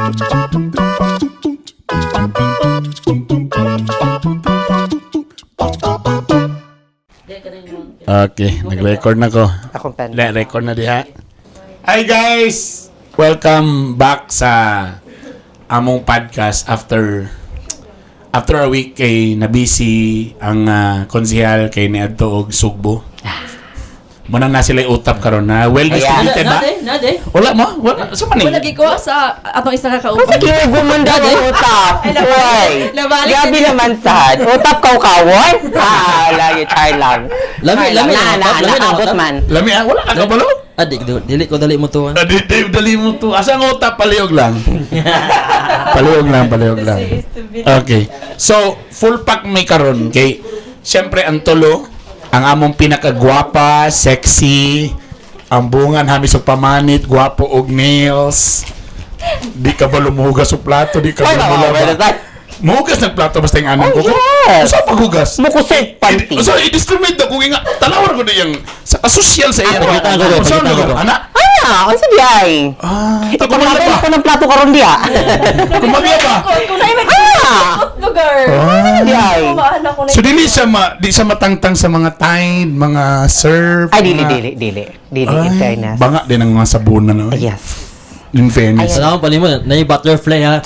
Okay, nag-record na ko. Record na diha. Hi guys! Welcome back sa among podcast after a week kay nabisi ang konsehal kay niadto og Sugbo. Muna na sila utap karon na well distributed ba? Nade. Wala mo? Wala sa maning. Wala giko sa atong isa ka kauban. Kasi gumanda ng utap. Ay, gabi naman sad. Utap kaw-kawon? Lagi try lang. Lami Nakabot man. Lami wala ka balo? Dili ko dali mo to. Dali mo to. Asa ang utap palihog lang. Palihog lang. Okay. So, full pack may karon kay syempre ang tulo ang among pinakagwapa, sexy, ang bungan hamis og pamanit, gwapo og nails. Di ka ba lumuhugas sa plato, di ka ba lumulaba. Muhugas ng plato basta yung anong ko. Yes. Saan paghugas? Mukusig panty. So, i-discriminate na kung nga, talawar ko na yung sa asosyal sa iyo. Pakita ko. Anak? Ang sabi ay. Kumaglaba. Ito ng plato karon diya. Kumaglaba. Kung na imag lugar. Sabi ay. So, di siya matangtang sa mga tide, mga surf. Ay, dili. In fairness. Banga din ang mga sabunan. No? Yes. In fairness. Salamat pali mo. Na yung butterfly ha.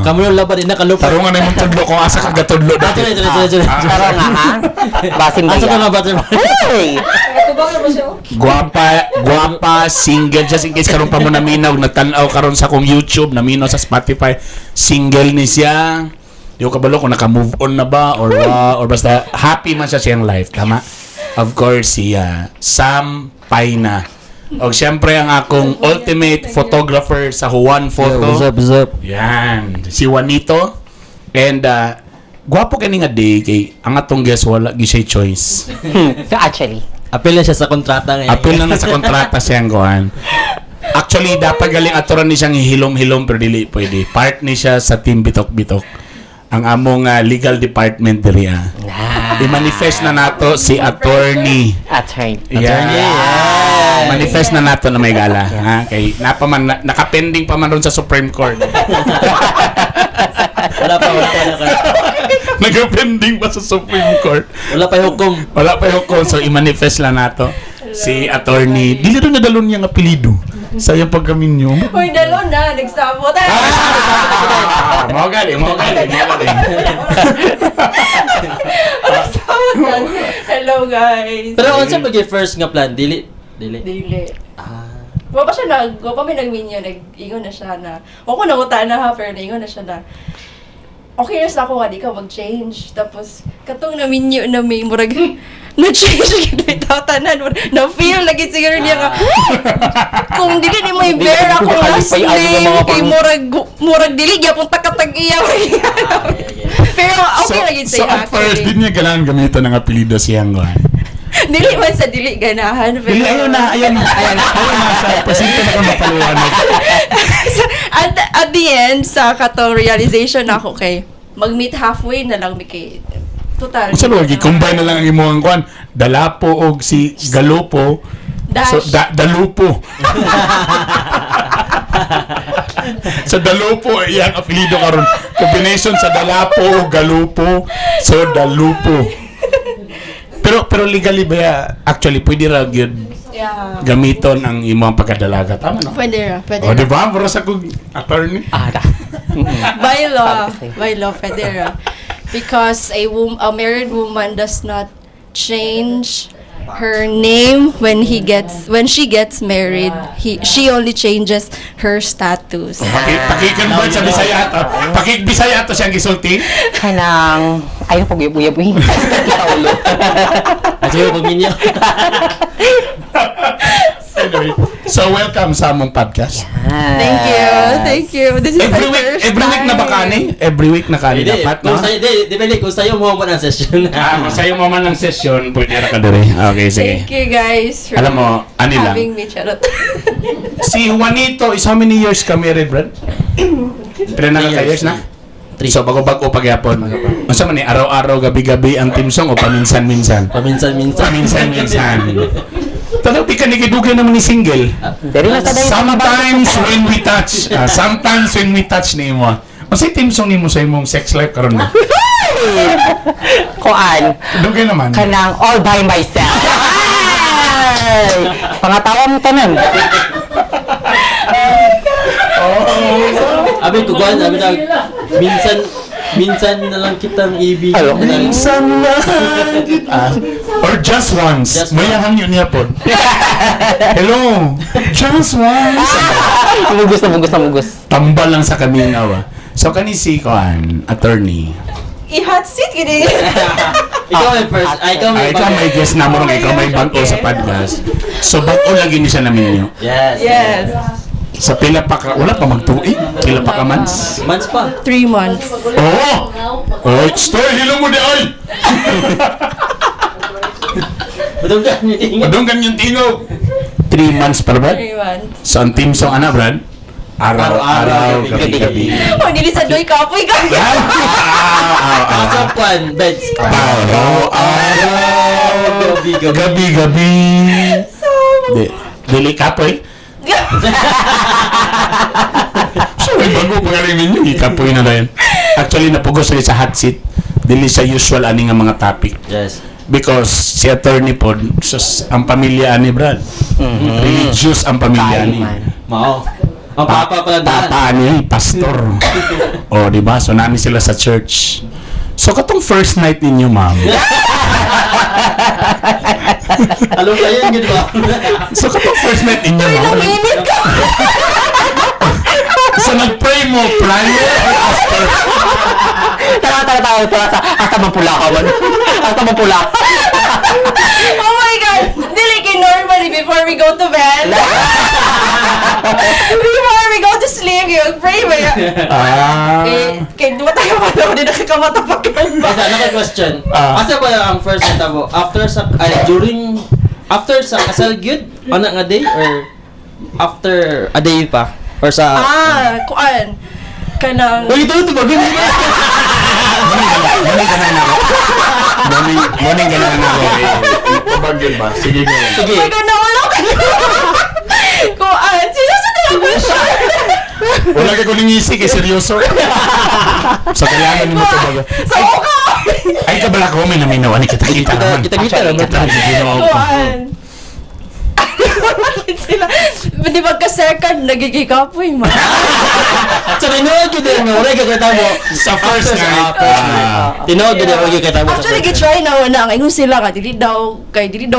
Kamu yung laban din nakalupa. Tarungan na yung tudlo kung asa kagatudlo dati. Tara. Taro nga ha. Basin ba Asa ka yan? nga butterfly? Hey! Guwapa, single siya. In case karon pa mo naminaw, nagtanaw karon sa kong YouTube, naminaw sa Spotify. Single ni siya. Di ko kabalo kung naka-move on na ba or basta happy man siya siyang life. Tama? Of course, si Sam Paina. O siyempre ang akong ultimate photographer sa Juan Photo. What's up? Yan. Si Juanito. And gwapo kani nga day kay ang atong guest wala gi siya choice. Actually. Apil na siya sa kontrata ngayon. Apil na sa kontrata siyang kuhan. Actually dapat galing aturan ni siyang hilom-hilom pero dili pwede. Part ni siya sa team Bitok-Bitok. Ang among legal department diri i-manifest na nato si attorney. Attorney. Manifest na nato na may gala. Ha? Kay nakapending pa man ron sa Supreme Court. Wala pa. Nagapending pa sa Supreme Court. Wala pa yung hukom. So i-manifest lang nato si attorney. Dili rin nadalon niyang apelido sa iyang pagkaminyo. Uy, dalo na. Nagsabot. Mau galing. Hello, guys. Pero unsa pag first nga plan? Dili. Wa pa may nag-minyo, nag-ingon na siya na, ako nanguta na ha, pero naingon na siya na, okay na sa ako nga, di ka mag-change. Tapos, katong na-minyo na may murag, na-change kita tanan, na-feel lagi siguro niya ka, kung dili ni mo i-bear ako last name, kay murag dili, gyapon takatag-iya. Pero okay lagi So sa'yo, at first, di niya kailangan gamitan ng apelido siyang kuhan. Dili man sa dili ganahan, pero... Dili, ayun na. Sa pasinto na kang mapaliwanag. At the end, sa katong realization ako kay, mag-meet halfway na lang kay total. Sa luwag, i-combine na lang ang imuhang kuhan. Dalapo o si Galupo. Dash. So, Dalupo. Sa Dalupo, iyang apelido karon. Combination sa Dalapo o Galupo. So, Dalupo. Pero legally ba actually pwede ra gyud gamiton ang imong pagkadalaga, tama no? Pwede ra. O di ba para sa kog attorney? By law, pwede ra. Because a married woman does not change her name when she gets married. She only changes her status. Pakik-convert sa Bisaya ato. Pakik-Bisaya ato siyang gisulti. Kanang ayaw ko gibuya-buya. At yung pagminyo. Anyway, so welcome sa among podcast. Thank you. This is Every week na ba kani? Every week na kani dapat, no? Depende kung sa'yo mo man ang session. Kung sa'yo mo man ang session, pwede ra ka diri. Okay, sige. Thank you guys for Alam mo, ani lang. having me, charot. Si Juanito is how many years ka married, Brad? Pila na ka years na? 3. So bago-bago pagyapon. Unsa man ni araw-araw gabi-gabi ang team song o paminsan-minsan? Paminsan-minsan. Paminsan-minsan. Tanong, di ka nagidugay naman ni single. Dari na sa dayo. Sometimes when we touch ni mo. Masay team song ni mo sa imong sex life karon mo. Kuan. Dugay naman. Kanang all by myself. Ay! Pangatawan mo tanan. Abi ko kuan, abi na minsan na lang kitang ibig. Minsan na kita. Or just once. Just Mayahan yun niya po. Hello. Just once. Mugus. Tambal lang sa kaming awa. So kani si Koan, attorney. I-hot seat, gini. Ikaw may first. Ikaw may guest na mo ron, ikaw may bangko sa podcast. So bangko lagi ni siya namin nyo. Yes. Yes. Sa pila pa ka, wala pa magtuig. Pila pa ka months. Months pa. 3 months. Oo! Oh, story, hilo mo di ay! Madunggan niyo tingin. Madunggan yung tingaw. 3 months pa ba? 3 months. So ang team song ana, Brad? Araw-araw, gabi-gabi. Oh, hindi sa doy kapoy ka. Pasok kuan, beds. Araw-araw, gabi-gabi. Dili kapoy? So, may bago pangaling ninyo, ikapoy na rin. Actually, napugos sila sa hot seat. Dili sa usual ani nga mga topic. Yes. Because si attorney po, ang pamilya ni Brad. Religious ang pamilya ni. Mao. Ang papa pala daan. Papa ni, pastor. O, di ba? So, nani sila sa church. So, katong first night ninyo, ma'am. Alam kayo yun, di ba? So, katong first night ninyo, ma'am. Minute ka. So, nag-pray mo prior or after? Tawa. Hasta mapula ka man. Oh my God! Dili kay normally before we go to bed. Before we go to sleep, yung pray mo yun. Kaya di ba tayo matawag din nakakamatabagkan ba? Asa, question. Ah. Asa ba ang first night mo? After sa kasal gyud? Ana nga day or after a day pa? Or sa Kuan. Kanang... Uy, ito bagay mo. Morning ganahan ako. Pabagyan ba? Sige mo. Sige. Ay, nawala ka. Kuan. Sinusunod ako siya. Wala ka ko ningisi kay seryoso. Sa kailangan ni mo ito baga. Sa mukha. Ay, kabala ko, may naminawa ni kita-kita naman. Kita naman. Kuan. Bakit sila? Di ba ka-second, nagigikapoy man? Sa tinuod yun din, wala kakita mo. Sa first night. Tinuod yun, wala kakita mo. Actually, gitry na una. Ngayon sila ka, dili daw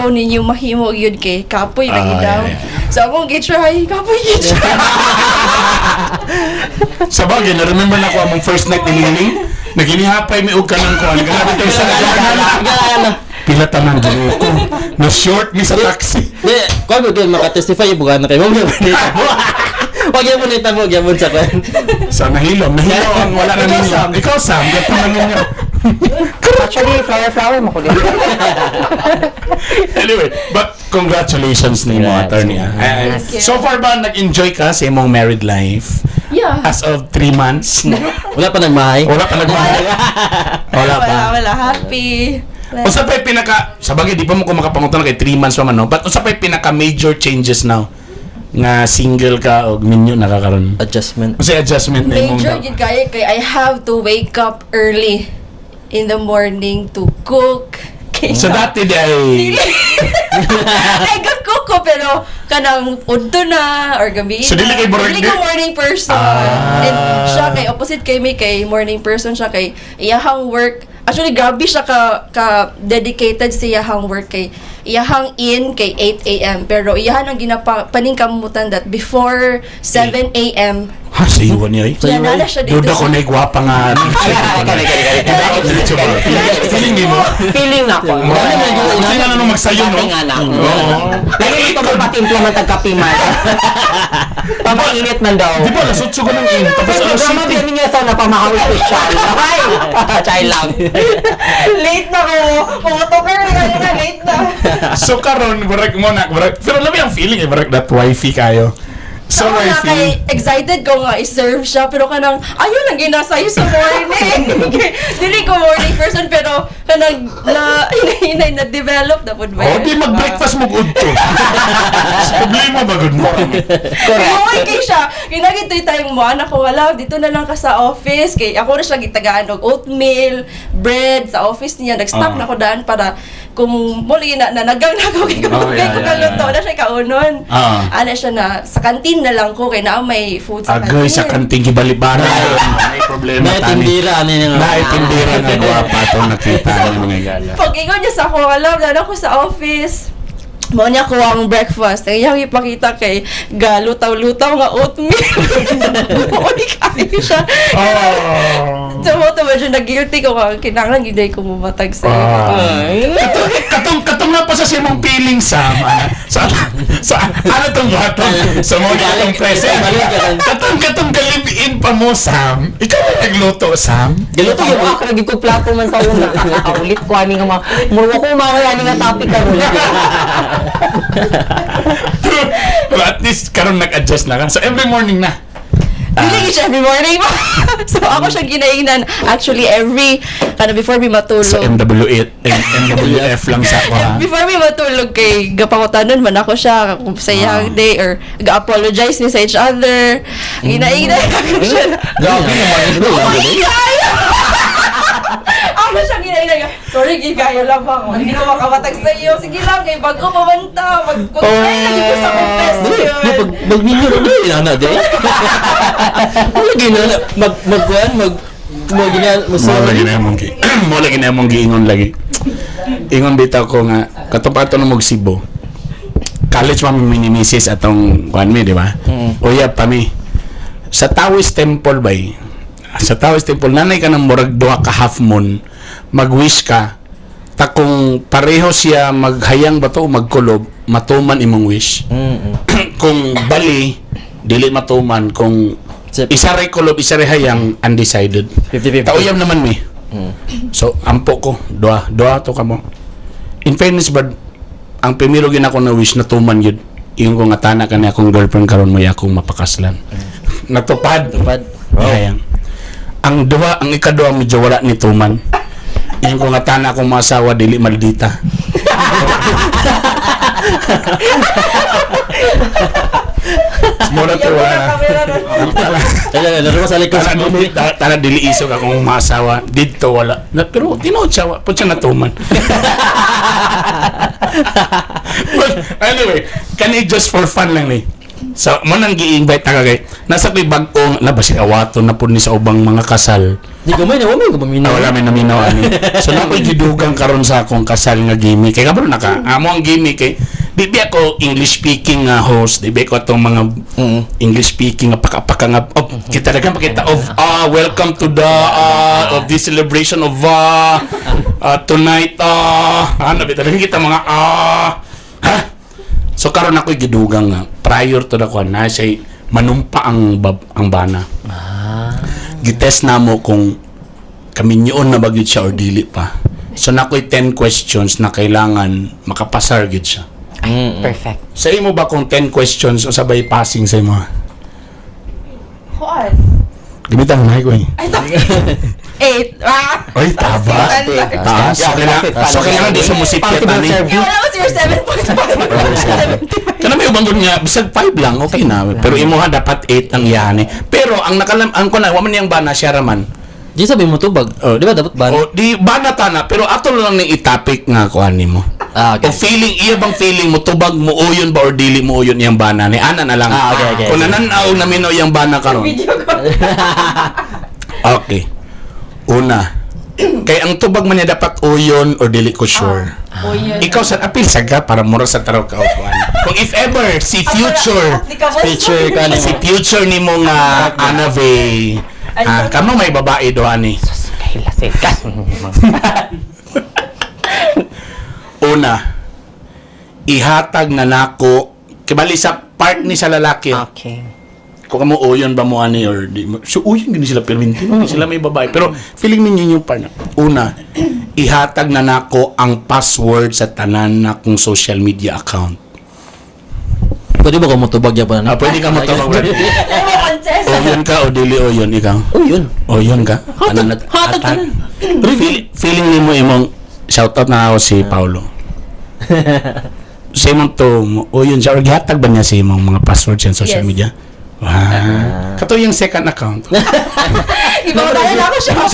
ninyo mahimo yun kay kapoy lagi daw. So akong gitry, kapoy gitry. Sa bagay, na-remember na ko among first night ni Liling. Naginihapay may ug ka ng kuhan. Ganapit tayo sa naglagan. Pila tanan dito ko. Na-short mi sa taxi. Di, kung makatestify yung bukan na kayo, huwag yung panita mo. Huwag yung panita mo, huwag yung sa kwan. So, nahilom ang wala na ninyo. Ikaw, Sam, gato na ninyo. Actually, flower mo ko din. Anyway, but congratulations ni mo, attorney. So far ba, nag-enjoy ka sa imong married life? Yeah. As of 3 months? Wala pa nagmahay. Wala pa nagmahal? Wala pa. Wala. Happy. Unsa pa'y pinaka, sa bagay, di pa mo ko makapangutan kay 3 months pa man, no? But unsa pa'y pinaka major changes now? Nga single ka o minyo nakakaroon? Adjustment. Kasi adjustment na imong Major gid kay I have to wake up early in the morning to cook. So dati di ay... Ay, cook ko pero kanang udto na or gabi So, dili kay morning- Dili ko morning person. And siya kay opposite kay may kay morning person siya kay iyahang work. Actually, grabe siya ka dedicated sa iyahang work kay iyahang in kay 8 a.m. Pero iyahan ang paningkamutan that before 7 a.m. Ha, sa iwan niya eh. Yan na siya dito. Duda ko na gwapa nga. Feeling mo? Feeling na ko. Kasi nga nung magsayo, no? Nga na. Oo. Pero ito pa patimpla man tagkapi man. Pampainit man daw. Di ba, nasutso ko ng in. Tapos Pero alas programa 7. din niya sa napamahal special. Ay! Chay lang. Late na ko. Mga toker na late na. So karon, barak mo na. Pero labi ang feeling eh, barak that wifey kayo. So, So, I feel... excited ko nga i-serve siya, pero kanang, ayaw lang ginasayo sa morning. Dili ko morning person, pero kanang, hinay na develop na po ba Oh, di mag-breakfast mo good to. Problema ba good mo? Correct. Okay siya. Ginagito'y tayong mo, anak ko, wala, dito na lang ka sa office. Kay ako na siya gitagaan og oatmeal, bread sa office niya. Nag-stock na ko daan para kung muli na nagang na ko kay kaluto na siya kaunon. Ano siya na, sa kantin na lang ko, kay na may food sa kantin. Agay sa kanting gibalibara. May problema Naitindira, ano yun. Naitindira na guwapa itong nakita ng mga gala. Pag ingon niya sa ako, alam, na ako sa office. Mo niya ko ang breakfast. Ang iyang ipakita kay galutaw-lutaw nga oatmeal. Uy, kayo siya. So, mo ito medyo nag-guilty ko ka. Kinanglan, hindi ko mumatag sa iyo. Katong na pa sa simong feeling, Sam. Ano itong bata? Sa mga itong present. Katong galibin pa mo, Sam. Ikaw na nagluto, Sam. Galuto yung ako, naging ko plato man sa una. Ulit ko, ani nga murwa ko mamaya, ani nga topic ka rin. Well, at least karon nag-adjust na ka. So every morning na. Hindi siya every morning. So, ako siya ginainan. Actually, before me matulog. So MWF lang sa ako, ha? Before me matulog kay gapangutanon man ako siya kung sa iyang day or ga-apologize ni sa each other. Ginainan ako siya. Grabe naman ito. Oh my God! Ako siya ginainan. Sorry, gigaya lang ako. Hindi ko makamatag sa iyo. Sige lang, kay bago pamanta. Mag-kaya lagi ko sa confession. Mag-ninyo rin yun, inana din. Lagi na, mo lagi na mong giingon lagi. Ingon bitaw ko nga katupato na Sibo. College man minimisis atong kuan mi, di ba? Uyab pa mi. Sa Taoist Temple bay. Sa Taoist Temple nanay ka nang murag duha ka half moon. Mag-wish ka. Ta kung pareho siya maghayang bato o magkulob, matuman imong wish. Kung bali dili matuman, kung isa ray kulob, isa ray hayang, undecided. 50-50. Tauyam naman mi. So, ampo ko. Dua to ka mo. In fairness, but ang primero gina ko na wish na tuman yun. Yung kong atana ka niya akong girlfriend karon mo akong mapakaslan. Natupad. Hayang. Ang ikadua medyo wala ni tuman. Yung kong atana akong masawa dili maldita. Mura to wala na. Laro mo sa likod sa movie. Tala dili isog akong masawa. Dito wala. Pero tinood siya. Put siya natuman. But anyway, kani just for fun lang ni. So, mo nang gi-invite na kagay. Nasa ko'y bag-ong, si awato na po ni sa ubang mga kasal. Di ko may maminaw. Wala may naminaw ani. So, na ko'y gidugang karon sa akong kasal nga gimmick. Kaya kabalo amo ang gimmick kay di ako English speaking host. Di ko atong mga English speaking paka nga kita talaga makita of welcome to the of this celebration of tonight ano bitaw kita mga ha. So karon ako'y gidugang nga prior to the kwan na say manumpa ang bana. Gitest na mo kung kaminyoon na ba gyud siya or dili pa. So nako'y 10 questions na kailangan makapasar gyud siya. Perfect. Sa imo ba kung 10 questions o sabay passing sa imo? Kuan? Gimitan mo na ko eh. Ay, 8. Oy, taba. Taas. So kailangan di sa musipya tani. Wala ko sir 7.5. Kana may ubang nga bisag 5 lang okay na. Pero imo ha dapat 8 ang iyani. Pero ang ang ko na wa man yang bana siya raman. Di sabi mo tubag. Di ba dapat ban? O di bana ta na pero ato lang ni itapik nga kuan nimo. Okay. O feeling iya bang feeling mo tubag mo uyon ba or dili mo uyon yang bana ni ana na lang. Okay. Kung nananaw na minaw yang bana karon. Video ko. Okay. Una. Kay ang tubag man niya dapat uyon or dili ko sure. Ikaw sa apil saga para mura sa taraw ka kuan. Kung if ever si future si future nimo nga Anave. Kamo may babae do ani. Una, ihatag na nako kibali sa part ni sa lalaki. Okay. Kung kamo uyon ba mo ani or di mo. So uyon gini sila perminti, hindi sila may babae. Pero feeling ninyo yung part na. Una, ihatag na nako ang password sa tanan na kong social media account. Pwede ba ko motubag ya pa na? Pwede ka matawag. Ay, mo contest. Oyon ka o dili oyon ikaw? Oh, yun. Oyon ka? Hatag ka na. Feeling ni mo imong shoutout na ako si Paulo. Sa imong to, oyon siya, or gihatag ba niya sa imong mga passwords sa social Yes. media? Wow. Kato yung second account. Ibang tayo na ako siya. Ang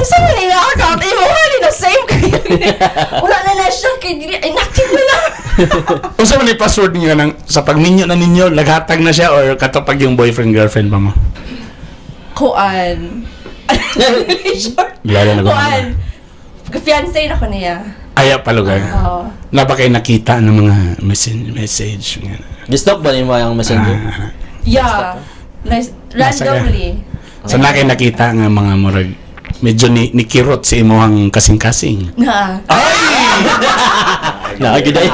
sa mga nga account, ay mga na same kayo. Wala na siya, kaya inactive na lang. Kung saan man yung password niyo sa pagminyo na ninyo, naghatag na siya or kato pag yung boyfriend-girlfriend pa mo? Kuan. Lalo na Kuan. Fiancé na ko niya. Aya palugay. Oo. Na ba kayo nakita ng mga message? Gistok ba nimo ang messenger? Yeah. Nice. Randomly. So na kayo nakita nga mga murag medyo ni kirot sa imuhang kasing-kasing. Na. Naagiday.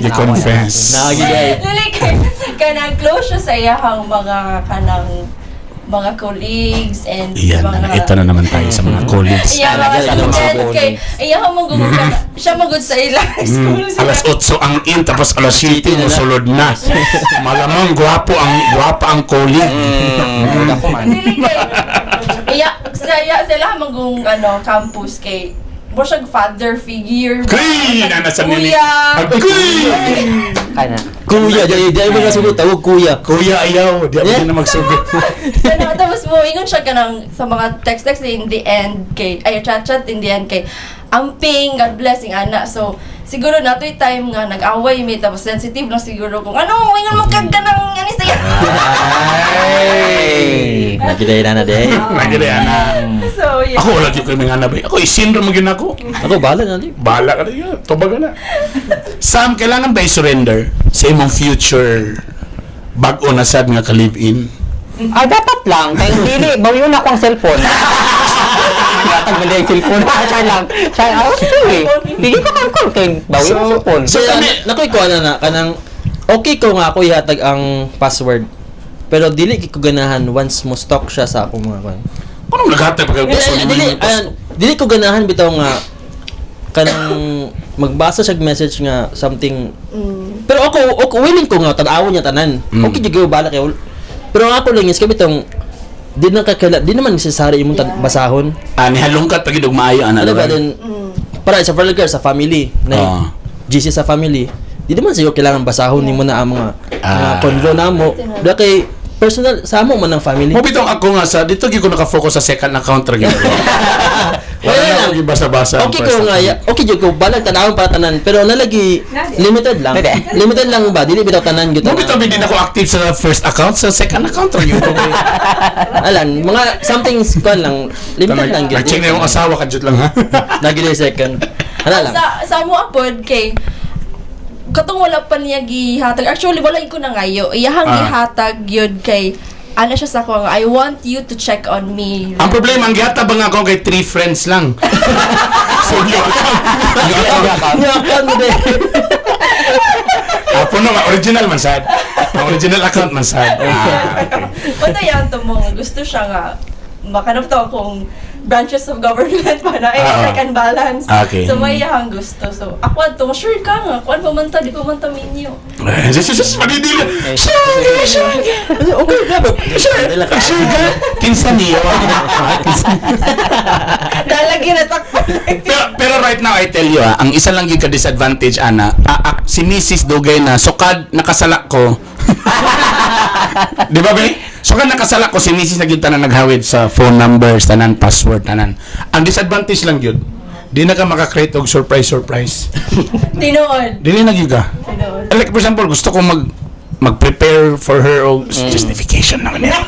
You confess. Naagiday. Lili kanang close siya sa iyahang mga colleagues and Iyan, ito na naman tayo sa mga colleagues. Iya, mga Talaga, alam mo sa students kay iyahang magugod siya magud sa ila school. Alas 8 ang in, tapos alas 7 musulod na. Malamang gwapa ang colleague. Dili kay sila magung campus kay mo siya father figure. Kuy! Nasa nini. Kuya. Kana. Kuya, di mo nasugot. Tawag kuya. Kuya ayaw. Di ako na magsugot. Tapos mo ingon siya kanang sa mga text in the end kay chat in the end kay amping God blessing ana. So siguro natoy time nga nag-away mi tapos sensitive lang siguro kung ano ingon mo kagda ng ani saya. Nagiday na de. Nagire na. So yeah. Ako wala di ko mga nabay. Ako isinra mo ginako. Ako, bahala na di. Bala ka na yun. Tubaga na. Sam, kailangan ba i-surrender sa imong future bag-o na sad nga ka-live-in? Dapat lang. Kaya dili, bawiyon ako ang cellphone. Natag mo yung cellphone. Siya lang. Dili ko kang kay bawiyon ang cellphone. So, nakoy ko na kanang okay ko nga ako ihatag ang password. Pero dili ko ganahan once mo stalk siya sa akong mga kan. Anong naghatag pa kayo? Dili ko ganahan bitaw nga kanang magbasa siya message nga something. Pero ako willing ko nga tan-awon niya tanan. Okay jud ko bala kay. Pero ang ako lang is kabitong di naman necessary imong basahon. Nihalungkat pag idog maayo ana. Ano ba din para sa familiar sa family na GC sa family. Di naman siguro kailangan basahon nimo na ang mga convo namo. Da kay personal sa amo man ang family. Mo bitong ako nga sa dito gyud ko naka-focus sa second account ra gyud. Wala na ako basa-basa. Okay ko nga, okay jud ko balag tanawon para tanan pero nalagi limited lang. Limited lang ba? Dili bitaw tanan gyud. Mo bitong hindi na ako active sa first account, sa second account ra gyud. Alan, mga something kan lang limited lang gyud. Check na yung asawa ka jud lang ha. Lagi na second. Hala lang. Sa mo apod kay katong wala pa niya gihatag. Actually wala ko na ngayo. Iyahang gihatag yun kay ana siya sa ko nga I want you to check on me. Ang problema ang gihatag ba nga ako kay 3 friends lang. So yung account. Nyakan mo din. Puno nga original man sad. Ang original account man sad. Punta yan to mo. Gusto siya nga makanap to akong branches of government para check and balance. Okay. So may iyahang gusto. So ako ato, sure ka nga. Kuan pa man ta, di ko man ta minyo. Jesus, madidila. Sure ka. Kinsa niyo. Dalagi na takpan. Pero right now, I tell you, ang isa lang yung ka-disadvantage, Ana, si Mrs. Dugay na, sukad, nakasala ko. Di ba, Bay? Sukad, nakasala ko, si Mrs. na naghawid sa phone numbers, tanan, password, tanan. Ang disadvantage lang yun, di na ka makakreate og surprise. Tinoon. Dili na yun ka. Tinoon. Like, for example, gusto ko mag-prepare for her o justification naman yan.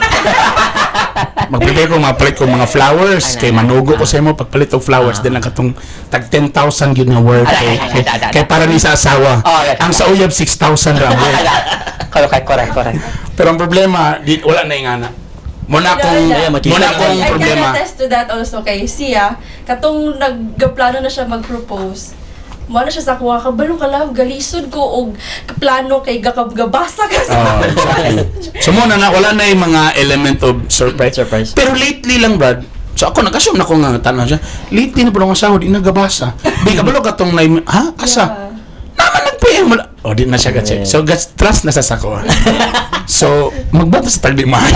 Mag-prepare ko, mapalit ko mga flowers. Kay manugo ko sa mo, pagpalit og flowers, din lang katong tag 10,000 yun na worth. Kay para ni sa asawa. Ang sa uyab, 6,000 ra worth. Correct. Pero ang problema, wala na yung ana. Muna akong problema. I can attest to that also kay siya. Katong nagplano na siya mag-propose, mo na siya sa kuha, kabalo ka lang, galisod ko og kaplano kay gabasa ka sa Exactly. So muna na, wala na yung mga element of surprise. Pero lately lang, Brad, so ako, nag-assume na ko nga tanong siya, lately na po nung asawa, di nagabasa. Di kabalo ka tong asa? Naman nagpwede PM mo na. O, di na siya ka-check. So, trust na sa sako. So, magbata sa tagdi maayo.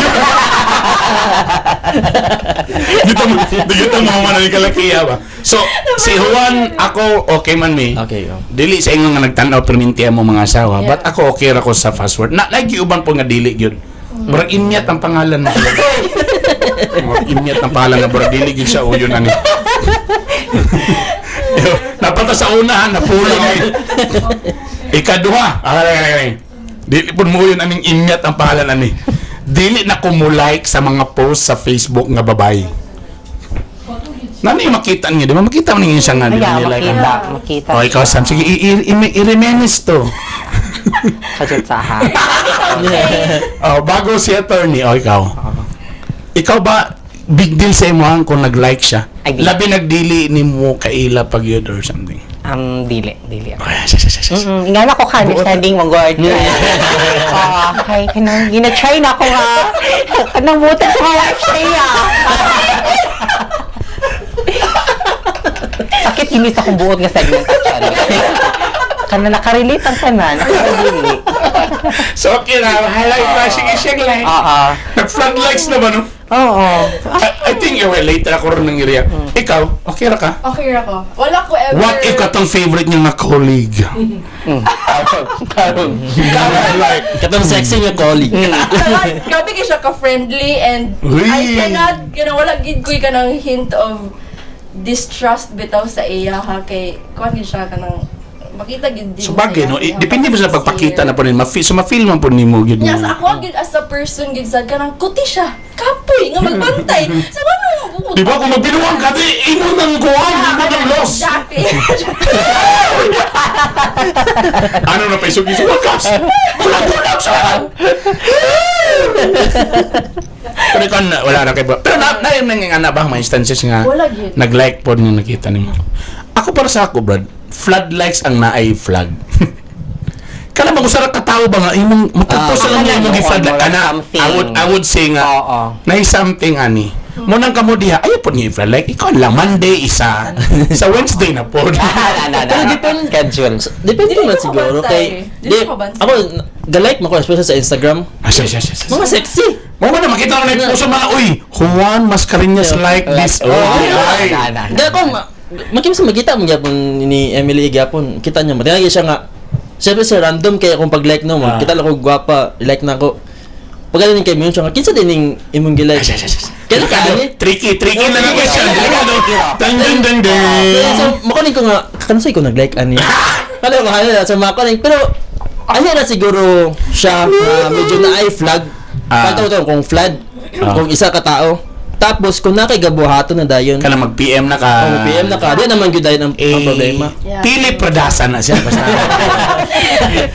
Dito mo man ang kalakiya ba. So, si Juan, ako, okay man mi. Okay. Dili sa inyo nga nagtanaw permintiya mo mga asawa. Yeah. But ako okay ra ko sa fast word. Na, lagi uban po nga dili yun. Murag imyat ang pangalan na. Murag imyat ang pangalan na. Murag dili yun siya. O, yun ani. Napata sa unahan, napulong eh. Ikaduha. Dili po mo yun aning imyat ang pangalan ani. Dili na ko mo like sa mga post sa Facebook nga babae. Nani makita niya, di ba? Makita mo niya siya nga. Di ba niya like? Makita. O, ikaw Sam, sige, i-reminis to. Kajut sa ha. Oh, bago si attorney, o ikaw. Ikaw ba, big deal sa imo kung nag-like siya? Ay, di. Labi nagdili ni mo kaila pag yun or something. Dili. Ay, siya. Ingana ko ka, understanding mo, God. Okay, gina-try na ko ha. Kanang buta sa life siya. Sakit inis akong buot nga segment actually. Kana nakarelate ang tanan. Nakadili. So, okay na. Highlight na. Sige, like. Nag-front likes na ba, no? Oo. I think later ako rin ng area. Ikaw, okay ra ka? Okay ako. Wala ko ever... What if katong favorite niyo na colleague? Like, Katong sexy nga colleague. Grabe kayo siya ka-friendly and Uy. I cannot, wala gid ko ka ng hint of distrust bitaw sa iya ha kay kuan gid siya kanang makita gid din. so bagay, no? sa iya, Depende mo sa sincere. pagpakita na po rin. So, ma-feel man po ni mo. Yun, Yes, ako gid as a person gid sad kanang kuti siya. Kapoy nga magbantay. Sa ano? Di ba kung magbinuwang ka, di, imo ng kuwan, imo ng loss. Exactly. Ano na pa isog-isog? Wakas! Bulag-bulag siya! Pero ikaw, wala na kayo. Pero na ba mga instances nga Wala gid. nag-like po niyo nakita niyo? Ako para sa ako, Brad, flood likes ang naay flag. Kana magusara ka tao ba nga imong matapos lang kana imong yung gi-flag one, kana something. I would say nga Oo. na something ani. Mo nang kamo diha ayo po ni flag like ikaw lang Monday isa sa Wednesday na po. Pero depende. Schedule. Depende Dili naman ko siguro kabantay. kay... Dili ko kabantay. Ako, galike mo ko, especially sa Instagram. Siya. Mga sexy. Mo ba na makita ko na puso man uy, Juan Mascareñas like this. Oh, ay. Kaya ko, makimsa magkita mo gyapon ni Emily gyapon. Kita niya, matinagi siya nga. Siyempre sa random kaya kung pag-like no, kita lang ko gwapa, like na ko. Pag galing kay Mion siya nga, kinsa din ning imong gilike. Kaya ka ni Tricky na nga question. Dang. So, makunin ko nga, kansay ko nag-like ani. Kala ko hala sa makunin, pero ano na siguro siya na medyo na ay flag. Pagtaw kung flood, kung isa ka tao. Tapos kung nakaigabuhaton na dayon. Kana mag-PM na ka. Kung PM na ka, di naman gyud dayon ang problema. Yeah. Philip Pradasa na siya basta.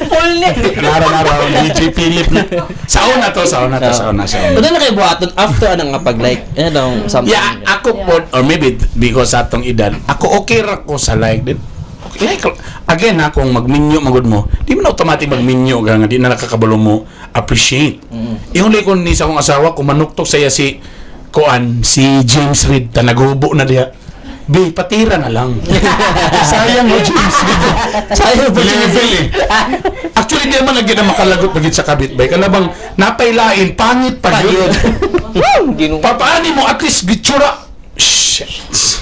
Full name. Naro DJ Philip na. Sa una. Pero na kay buhaton after anang nga pag-like. Ano daw something. Yeah, ako po, or maybe because sa atong edad, ako okay ra ko sa like din. Okay, like, again ha, kung mag-minyo magud mo, di mo na automatic mag-minyo nga di na nakakabalo mo appreciate. Yung like kung ni sa akong asawa, kung manuktok saya si James Reid ta naghubo na diha. Be, patira na lang. Sayang mo, James Reid. Sayang po level eh. Actually, di naman lagi na makalagot magit sa kabit bay. Kana bang napailain, pangit pa yun. Papaani mo, at least gitsura. Shit.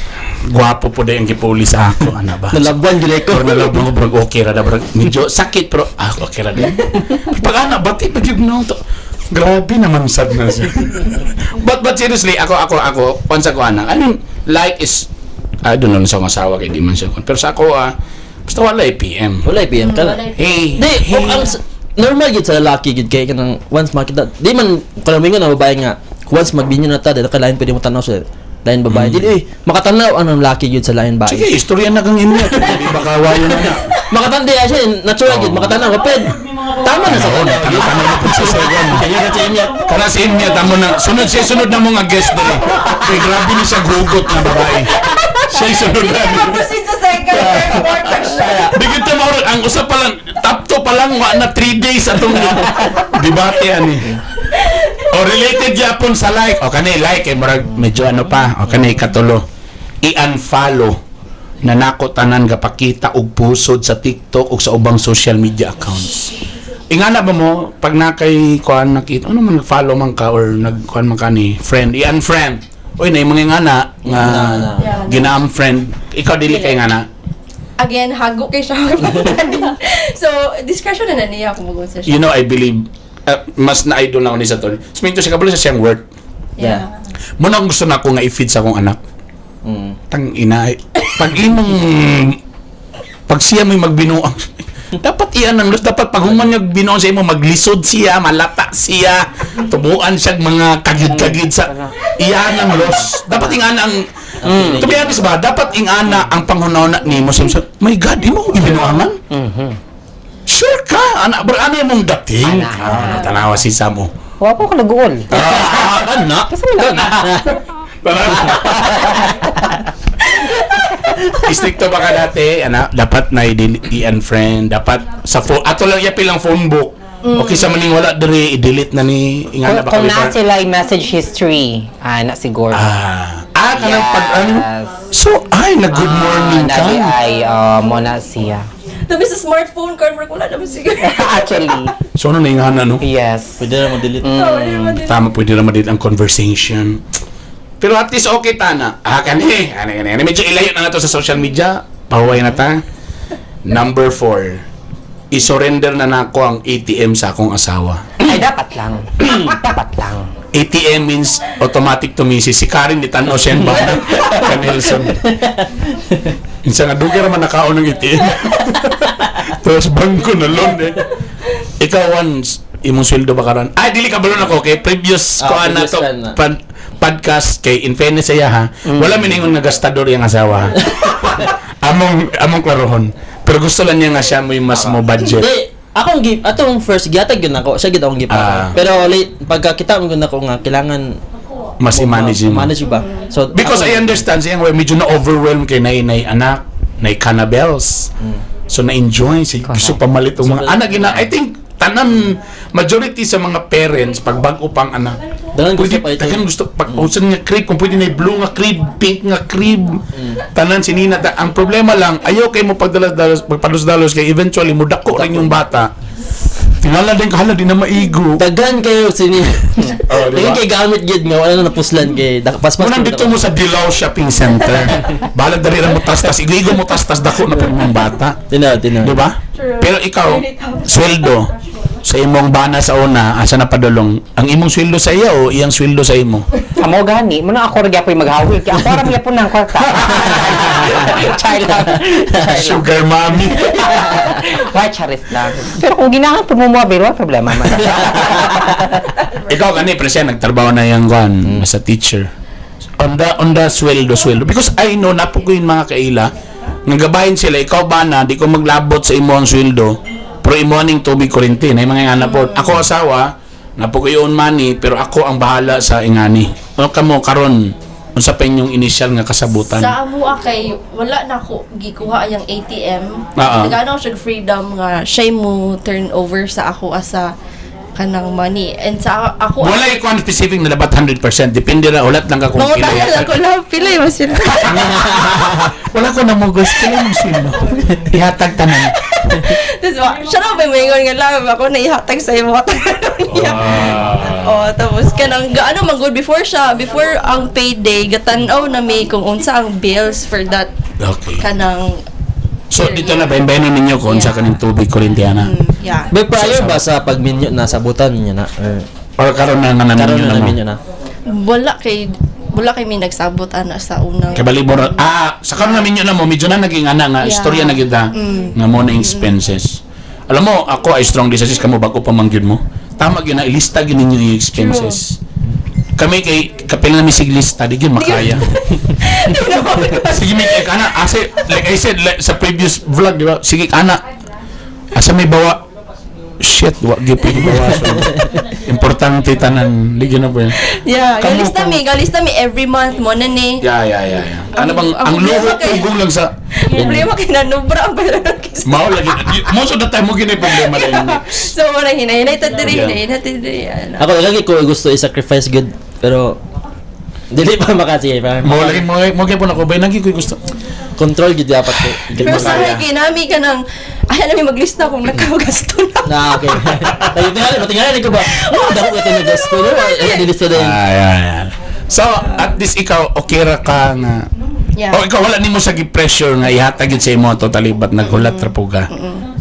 Gwapo po dahil ang kipuli sa ako. Ano ba? Nalabuan gyud ko. Or nalabuan ko, brag okay ra da. Brag, medyo sakit, pero okay ra din. Pag anak, ba't ipag-yug na ito? Grabe naman sad na siya. But seriously, ako, once ako anak, I mean, like is, I don't know sa masawa kay di man siya. Pero sa ako, basta wala PM. Wala PM ka na. Hey, Di, ang normal gid sa lalaki gid kay kanang once makita. Di man kalamingon na babae nga once magbinyo na ta dahil kalain pwede mo tanaw sa lain babae. Di makatanaw ang lalaki gid sa lain babae. sige, istorya na kang inyo. Di ba kawayo na na? Makatandi siya natural gid makatanaw kaped. Tama na sa una. Tama na po sa second. Kaya na sa inyo. Kana sa inyo, tamo na. Sunod na mga guest dali. Kay grabe ni siya gugot na babae. Siya sunod na. Proceed sa second or fourth question. Di kita maurot. Ang usap pa lang, top 2 pa lang, wa na 3 days atong debate ani. O related yapon sa like. O kanay like, eh, marag medyo ano pa. O kanay katulo. I-unfollow na nako tanan gapakita og pusod sa TikTok ug sa ubang social media accounts. Ingana ba mo pag nakay kuan nakita ano man nag-follow man ka or nagkuan man ka ni friend i-unfriend. Oy na mga ingana nga gina-am friend. Ikaw dili kay ingana. Again, hago kay siya. So, discretion na niya kung mag-usap siya. You know, I believe mas na-idol na ako ni sa to. Suminto siya kabalo sa siyang work. Yeah. Muna gusto na ako nga i-feed sa akong anak. Tang ina. Pag imong pag siya may magbinuang dapat iyan ang dapat pag human yung binuang sa imo maglisod siya, malata siya, tubuan siya mga kagid-kagid sa iyan ang los. Dapat ingana ang to be honest ba, dapat ingana ang panghunahuna nimo sa my God, imo gibinuangan? Sure ka, ana ano imong dating? Tanawa si Samo. Wa po ko nag-uol. Ana. Istrikto ba ka dati? Dapat na i-unfriend, dapat sa phone. Ato lang yapi lang phone book. Okay sa maning wala diri i-delete na ni ingana ba Kung ka? na sila yung message history, na siguro. Kanang pag ano. So, good morning ka. Ay, mo na siya. Tabi sa smartphone, camera ko lang naman sige. Actually, So, ano na ingana, no? yes. Pwede na mag-delete. Tama, pwede naman din ang conversation. Pero at least okay tana. Kani. Medyo ilayo na to sa social media. Pahuway na ta. Number 4. I-surrender na nako ang ATM sa akong asawa. Ay, dapat lang. Dapat lang. ATM means automatic to misis. Si Karen di tanaw siya ba? Ka Nelson. Insa nga dugi ra man nakaon ng ATM. Tapos bangko na loan Ikaw once imong sweldo ba karon? Dili ka balon ako kay previous ko na previous to friend na. podcast kay in fairness saya ha. Wala miningon nga gastador yang asawa. among klarohon. Pero gusto lang niya nga siya mo mas mo budget. Di, akong gift, atong first gihatag yun ako. Siya gid akong gift ako. Pero late pagkakita mo gud ako nga kailangan Mas i-manage mo. manage ba. So Because ako, I understand siyang way medyo na-overwhelm kay nay anak, nay cannabels. So na-enjoy si gusto pamalit ang mga anak gina. I think tanan majority sa mga parents pag bag-o pang anak. Dagan gusto Pwede, pa ito. dagan gusto pag usan nga crib kung pwede na blue nga crib, pink nga crib. Tanan sinina ang problema lang ayaw kay mo pagpalos-dalos kay eventually mo dako rin yung bata. Tingala din kahala din na maigo. Daghan kayo sini. Oh, diba? Daghan kay gamit gid nga wala na napuslan kay paspas. Kung nandito mo sa Dilaw Shopping Center, balag dari ra mo tastas, igo mo tastas dako na pag mga bata. Tina. Di ba? Pero ikaw, sweldo sa imong bana sa una, asa na padulong? Ang imong sweldo sa iya o iyang sweldo sa imo? Amo gani, muna ako rin ako'y maghawi. Kaya ako rin po ng kwarta. Chai lang. Sugar mommy. Why charis lang. Pero kung ginangan po mo mga biro, problema man. Ikaw kani pre siya nagtrabaho na yang kan sa teacher. On the sweldo. Because I know napo ko yung mga kaila nagabahin sila ikaw ba na di ko maglabot sa imo ang sweldo. Pero imo ning tubig kuryente na mga ingana po. Ako asawa, napo ko yung money pero ako ang bahala sa ingani. Ano kamo karon unsa pa inyong initial nga kasabutan? Sa amo kay wala na ko gikuha ang ATM. Nagano siya freedom nga siya mo turn over sa ako asa kanang money. And sa ako Wala ikaw ang specific na dapat 100%. Depende ra ulat lang ka kung mga pila tayo lang ko lang pila mo sila. Wala ko na mo gusto lang yung sweldo. Ihatag tanan. Tapos siya na ba may nga lang ako na ihatag sa imo niya. Tapos kanang gaano man good before ang payday gatan-aw na may kung unsa ang bills for that Okay. kanang So dito na bayan-bayanan ninyo kung unsa kaning tubig kuryentiana. yeah. But prior ba sa pagminyo na sabutan niya na? Or karon na nga Karon namin na namin yun na. Wala kay may nagsabot ana sa unang Kay balibor. Sa karon namin yun na mo medyo na naging ana nga Yeah. istorya na gyud nga mo na expenses. Alam mo ako ay strong decisions kamo bago pa mangyud mo. Tama gyud na ilista gyud ninyo yung expenses. Kami kay kapil na misig lista di gyud makaya. Sige mi kay kana ase like I said sa previous vlog di ba? Sige kana asa may bawa shit wa gyud bawason. Importante tanan ligyo na po yan. Yeah, Kamu- galista mi every month mo na ni. Yeah. Ano bang ang luho tugong lang sa Problema kay nanubra ang pala mao lagi most of the time mo gini problema din. So wala hinay ta diri Yeah. hinay ta diri. Ako lagi ko gusto i-sacrifice good pero dili pa makasiya pa. Mo lagi mo kay po na ko bay nagi ko gusto. control gid dapat ko. Pero sa ginami ka ng, ayaw namin maglista kung nagkagasto na. Na okay. Tayo tingala ko ba? Oh, dako ito na gasto. Ay dilista din. Ayan. So, at least ikaw, okay ra ka nga. Yeah. O ikaw wala nimo sa pressure nga ihatag yun sa imo totally but naghulat ra po ka.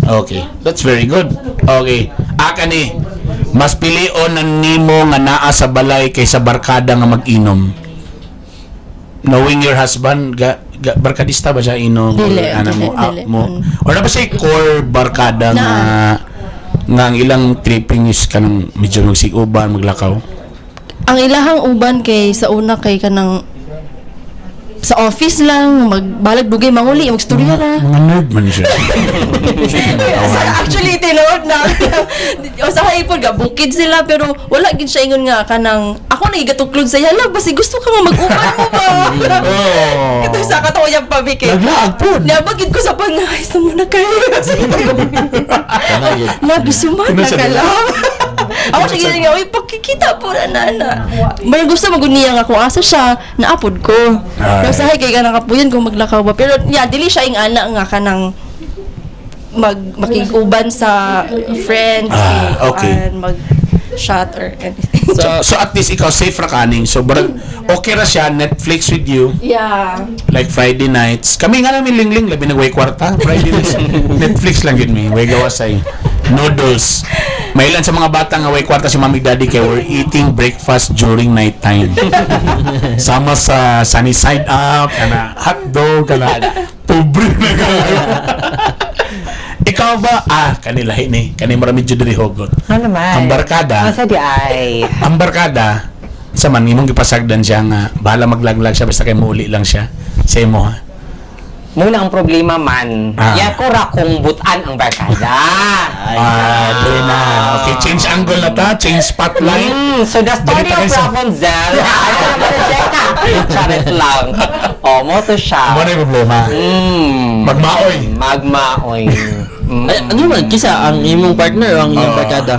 Okay. That's very good. Okay. Aka ni, mas pilion ang nimo nga naa sa balay kaysa barkada nga mag-inom. Knowing your husband, barkadista ba siya inom? Dili, Ano mo? dili. Wala ba siya core barkada nga ang ilang tripping is kanang medyo magsiguban, maglakaw? Ang ilahang uban kay sa una kay kanang sa office lang magbalag dugay manguli magstorya ra. Mga nerd man siya. Actually tinuod na o sa hipon ga bukid sila pero wala gid siya ingon nga kanang ako nagigatuklod sa yala basi gusto ka nga mag-uban mo ba. Oh. Ito sa katawa yung pabike. Naglaag po. Nabagid ko sa pangay sa muna kayo. Nabisuman na ka lang. Ako siya gina nga, uy, pagkikita po na nana. Pero gusto maguniya nga kung asa siya, naapod ko. Pero sahay kay ka nakapuyan kung maglakaw ba. Pero yeah, dili siya yung ana nga ka ng makiguban sa friends, okay. mag-shot or anything. So at least ikaw safe ra kaning. So okay ra siya Netflix with you. Yeah. Like Friday nights. Kami nga namin lingling labi nagway kwarta. Friday nights. Netflix lang yun mi. Way gawasay. Noodles. May ilan sa mga bata nga way kwarta si Mami Daddy kay we're eating breakfast during night time. Sama sa sunny side up, kana hotdog, kana pobre na kayo. Ikaw ba? Kanila hini. Kani marami jud diri hugot. Ano naman? Ang barkada. Asa di ay? Ang barkada sa man imong gipasagdan siya nga bahala maglaglag siya basta kay muuli lang siya. Sa imo ha. Muna ang problema man. Ya ko ra kung butan ang barkada. Doon na. Okay, change angle na ta, change spotlight. So the story Balita of kayo sa- Rapunzel. Charet lang. Mo to siya. Ano yung problema? Magmaoy. Magmaoy. Ay, ano man kisa ang imong partner o ang imong barkada?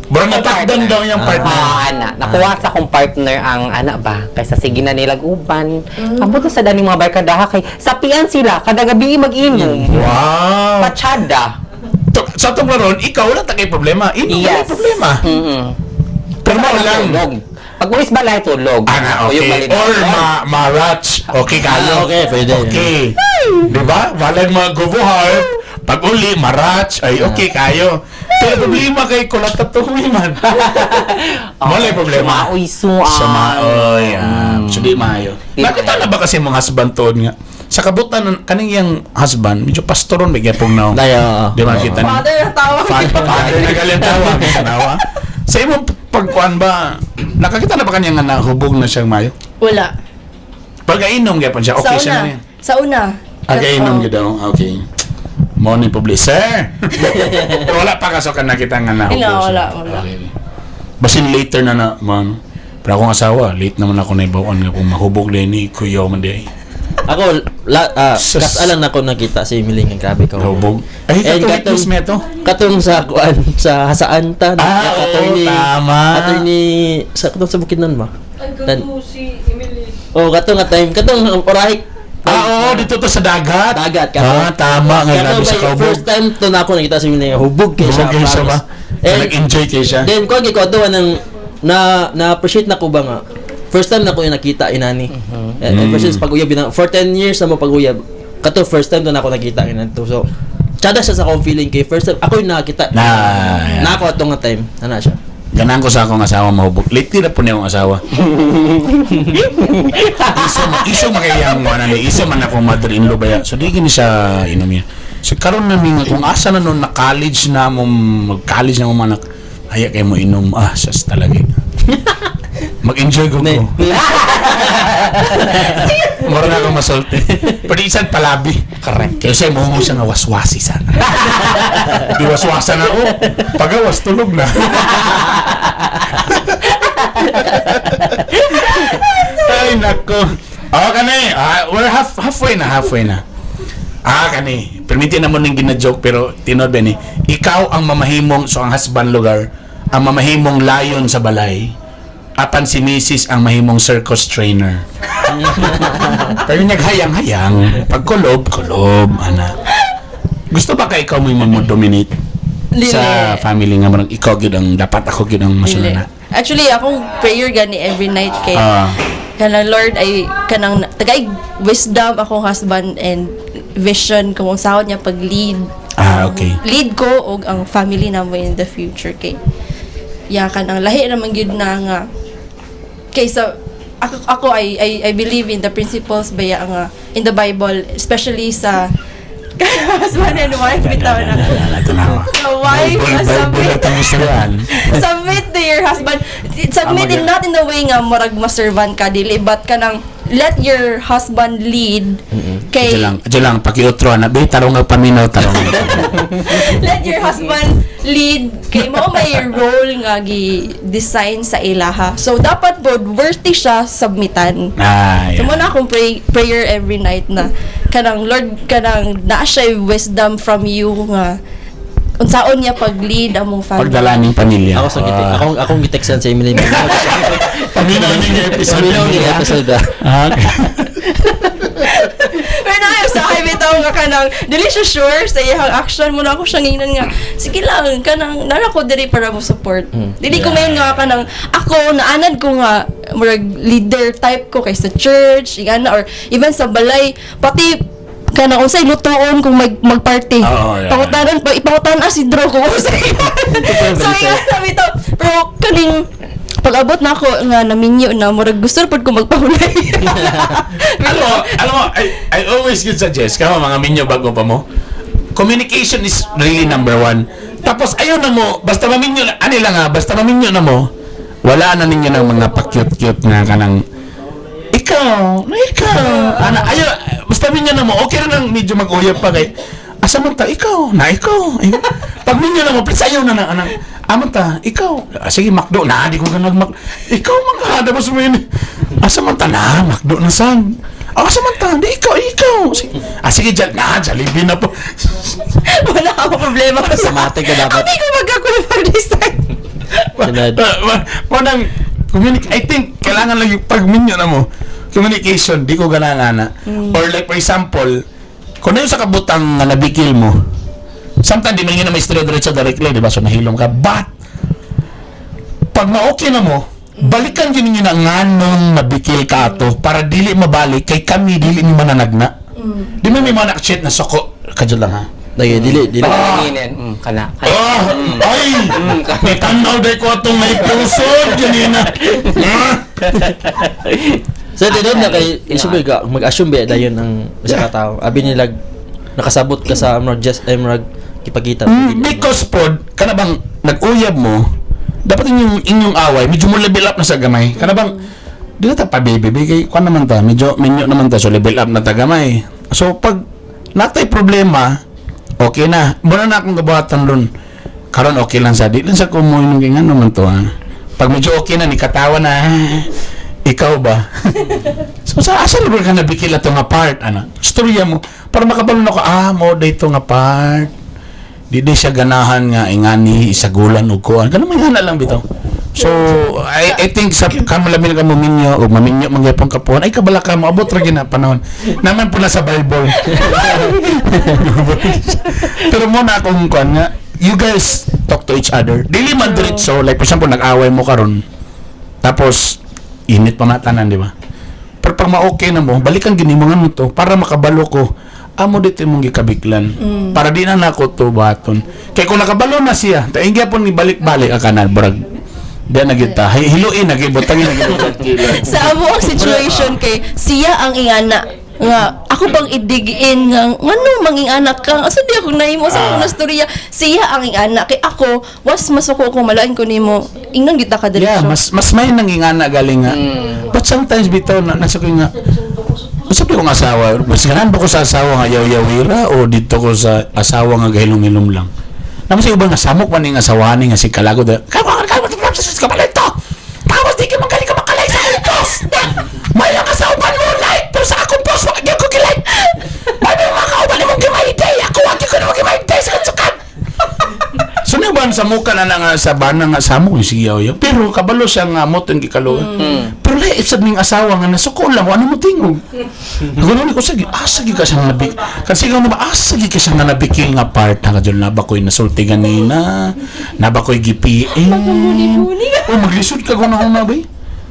Bro, natakdan daw yung partner. Ana, nakuha sa akong partner ang ana ba kaysa sige na nilag uban. Kamuto sa dani mga barkadaha kay sapian sila kada gabi mag-inom. Wow. Pachada. Sa itong laron, ikaw wala takay problema. Ino wala problema. Pero mo lang. Tulog. Pag uwis balay tulog. Okay. Or ma-ratch. Okay kayo. Okay, pwede. Okay. Diba? Walang mga gubuhar. Pag uli, ma-ratch. Ay, okay kayo. Pero problema kay kulat tatuwi man. Wala yung problema. Sumaoy suwa. Sumaoy. Sudi maayo. Nakita na ba kasi mga husband toon nga? Sa kabutan kaning yang husband, medyo pastoron may gyapong naong. Dayo. Di ba kita ni? Father na tawag. Father na galing tawag. Tanawa. Sa imong pagkuan ba, nakakita na ba kanya nga nahubog na siyang mayo? Wala. Pagkainom gyapon siya, okay siya na yan. Sa una. Pagkainom gyud daw, okay. Morning public, sir. Pero wala pa kaso ka nakita nga nahubog siya. Wala. Okay. Basin later na man. Pero akong asawa, late naman ako na ibawaan nga kung mahubog na ni Kuya Manday. Ako kasalan ako nakita si Emily nga grabe ka. Hubog. Ay, katong meto. Katong sa kuan sa hasaan ta tama. Attorney sa katong sa Bukidnon ba? Ay, gato si Emily. Oh, katong orahi. Oo, dito to sa dagat. Dagat tama nga grabe sa hubog. First time to na ako nakita si Emily nga hubog kay siya. Hubog kay siya ba? Nag-enjoy kay siya. Then ko gikuha ng na appreciate na ko ba nga. First time na ko yung nakita inani. Ever since pag-uyab for 10 years na mo pag-uyab. Kato first time na ako nakita inani to. So tsada siya sa akong feeling kay first time ako yung nakita. Na ako atong nga time. Ana siya. Ganaan ko sa akong asawa mahubog. Lately na po niya akong asawa. Iso makayang wala ni. Iso man akong mother-in-law ba. So di gini siya inom niya. So karon na mga kung asa na noon na college na mo mag-college na mo manak. Aya kay mo inom. Sas talaga. Mag-enjoy ko. Mura na akong masulti. Pero isang palabi. Correct. Kasi mo siya nga waswasi sana. Di waswasa na pagawas tulog na. Ay nako. Kani. We're halfway na. Kani. Permitin na mo nang gina-joke pero tinod ba ni? Ikaw ang mamahimong ang husband lugar, ang mamahimong layon sa balay. Apan si Mrs. ang mahimong circus trainer. Pero naghayang-hayang. Pag kulob, ana. Gusto ba ka ikaw mo yung dominate Dili. sa family nga marang ikaw gyud ang dapat ako gyud ang masulana? Actually, akong prayer gani every night kay kanang Lord ay kanang tagay wisdom akong husband and vision kung saan niya pag-lead. Okay. Lead ko og ang family namo in the future kay kanang lahi naman gyud na nga kaysa ako I believe in the principles baya nga in the Bible, especially sa husband and wife bitaw na. The wife submit to your husband. Submit in not in the way nga murag ma-servant ka dili, but kanang let your husband lead kay Adyo lang pakiutro na be tarong nga paminaw tarong. let your husband lead kay mo may role nga gi-design sa ilaha. So dapat pod worthy siya submitan. Yeah. So muna akong prayer every night na kanang Lord kanang naa siya wisdom from you nga unsaon niya pag-lead among family. Pagdalaning pamilya. Ako sa akong gitextan sa Emily. Paminaw ni episode. episode. Pero na sa akin bitaw nga kanang dili siya sure sa iyang action muna ako siya nginan nga sige lang kanang nara ko diri para mo support. Dili ko mayon nga kanang ako naanad ko nga murag leader type ko kay sa church ingana or even sa balay pati kanang unsay lutuon kung magparty. Pangutanan pa ipangutanan si Dro ko unsay. So ingana bitaw pero kaning pag-abot na ako nga naminyo na murag gusto pod ko magpahulay. alam mo, I always give suggest kamo mga minyo bago pa mo. Communication is really number one. Tapos ayaw na mo, basta maminyo na, basta maminyo na mo, wala na ninyo ng mga pa-cute-cute nga kanang ikaw, ayaw, basta minyo na mo, okay na lang medyo mag-uyab pa kay asa man ta, ikaw. Pag minyo na mo, please ayaw na anang aman ta, ikaw. Sige, McDo na, di ko ka ikaw magkahada mo sa mga asa man ta na, McDo na san. Asa man ta, di ikaw. Sige, Jollibee na po. Wala akong problema Sa mate ka dapat. Hindi ko mag-design. I think, kailangan lang yung pag-minyo na mo, communication, di ko ganangana. Or like, for example, kung na yung sa kabutang na nabikil mo, sometimes di man yun na may istorya directly, di ba? So, nahilom ka. But, pag ma-okay na mo, balikan yun ninyo na nganong nabikil ka ato para dili mabalik kay kami dili ni mananagna. Di mo may mga nakachit na soko. Kadyo lang ha. Dili. Panginginin. Kana. Ay! May tanaw day ko atong may pusod. Yan na. So, doon na kay isubay ka, mag-assume ba dayon ang isa ka tao. Abi nila nakasabot ka sa murag kipagita. Because pod, kana bang nag-uyab mo, dapat inyong away, medyo mo level up na sa gamay. Kana bang, di na ta pa baby, kay kung naman ta, medyo naman ta, so level up na ta gamay. So pag natay problema, okay na. Muna na akong gabuhatan ron. Karon okay lang sa di lang sa kumuha nung ganyan naman to ha. Pag medyo okay na, nikatawa na, ikaw ba? So sa asa lugar ka nabikil ito nga part, storya mo, para makabalon ako, mo dito nga part. Di siya ganahan nga ingani isagulan og kuan. Ganun man nga lang bitaw. So I think sa kamalamin ka mo minyo o maminyo mangyapon kapuan ay kabala ka mo abot ra gina panahon. Naman po na sa Bible. Pero mo na akong kuan nga you guys talk to each other. Dili man diretso like for example nag-away mo karon. Tapos init pa matanan, di ba? Pero pag ma-okay na mo, balikan gini mo nga mo to para makabalo ko. Amo dito mong gikabiklan. Para di na nako to baton. Kaya kung nakabalo na siya, taingya po ni balik-balik ka na, brag. Diyan na kita. Hiluin na, butangin na Sa amo ang situation kay siya ang ingana nga ako bang idigin nga ngano manging anak ka asa di ako nahimo sa mga storya siya ang ingana kay ako was masuko ko malain ko nimo ingnon kita ka diretso. Yeah, mas may nangingana galing nga. But sometimes bitaw na nasa ko nga sabi ko ng asawa, mas ganan ba ko sa asawa nga yaw-yawira o dito ko sa asawa nga gahilom-hilom lang. Naman sa iba nga samok man yung asawa ni nga si Kalago da, kabalito! Tapos di ka magaling ka makalay sa akong post! May lang asawa mo like, pero sa akong post, wag ko kilay! May mga kauban mong gimay-day, ako wag ko na mag-gimay-day sa katsukan! So naman sa muka na nga sa bana nga samok yung siyaw-yaw, pero kabalo siya nga mo itong kikaluan. Pero isad ning asawa nga nasuko lang, ano mo tingog? Nagulo ko sige, asagi ka siya nga nabik. Kasi ikaw naman, asagi ka siya nga nabikil nga part. Nakadyon na ba ko'y nasulti ganina? Na ba ko'y gipiin? Muni-muni ka. O maglisod ka kung na ba eh?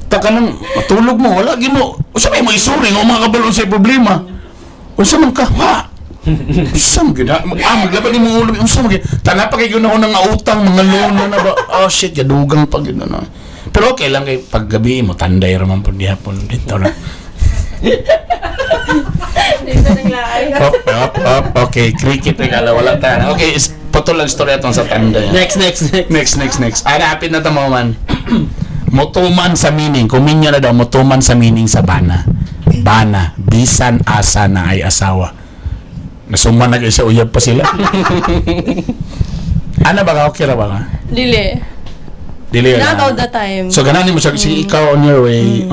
Taka nang matulog mo, wala mo. O sa may isuring, o mga kabalon sa problema. O sa man ka, ha? Usam gina, maglaban ni mo ulo, usam gina. Tanapa kay gina ko ng utang, mga loan na ba? Oh shit, yadugang pag gina na. Pero okay lang kay paggabi mo, tanday raman po di hapon dito na. Dito nang laay. Okay, cricket regala, wala tayo. Okay, putol lang story atong sa tanday. Next. Next. Hanapin na tamo man. Motuman sa meaning, kuminyo na daw, motuman sa meaning sa bana. Bana, bisan asa na ay asawa. Nasuman na kayo sa uyab pa sila. Ano ba ka? Okay ra ba ka? Dili. Not all the time. So gananin mo siya, sige ikaw on your way,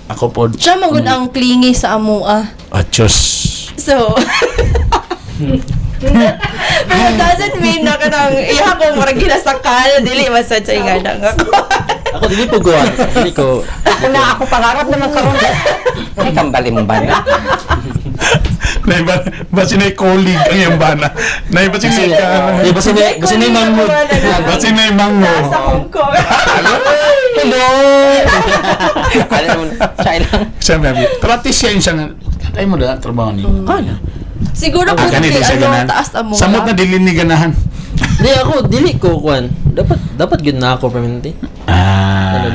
ako po. Siya magud ang clingy sa amua. Diyos. So, pero it doesn't mean na kanang iya ko murag ginasakal, dili masad sa ingadang ako. Ako dili po guwan. Dili ko. Ako pangarap na magkaroon. Ay, kambali mong bana. Basi na colleague ang yung bana. Basi na yung mango. Basi na yung mango. Sa Hong Kong. Hello! Ano naman, siya lang. Siyempre, practice siya yung siya nga. Ay mo na, trabaho niyo. Kaya. Siguro kung Kanina siya ganahan. taas amo. Samot na dilin ni ganahan. Dili ko kuan. Dapat gyud na ako permanente.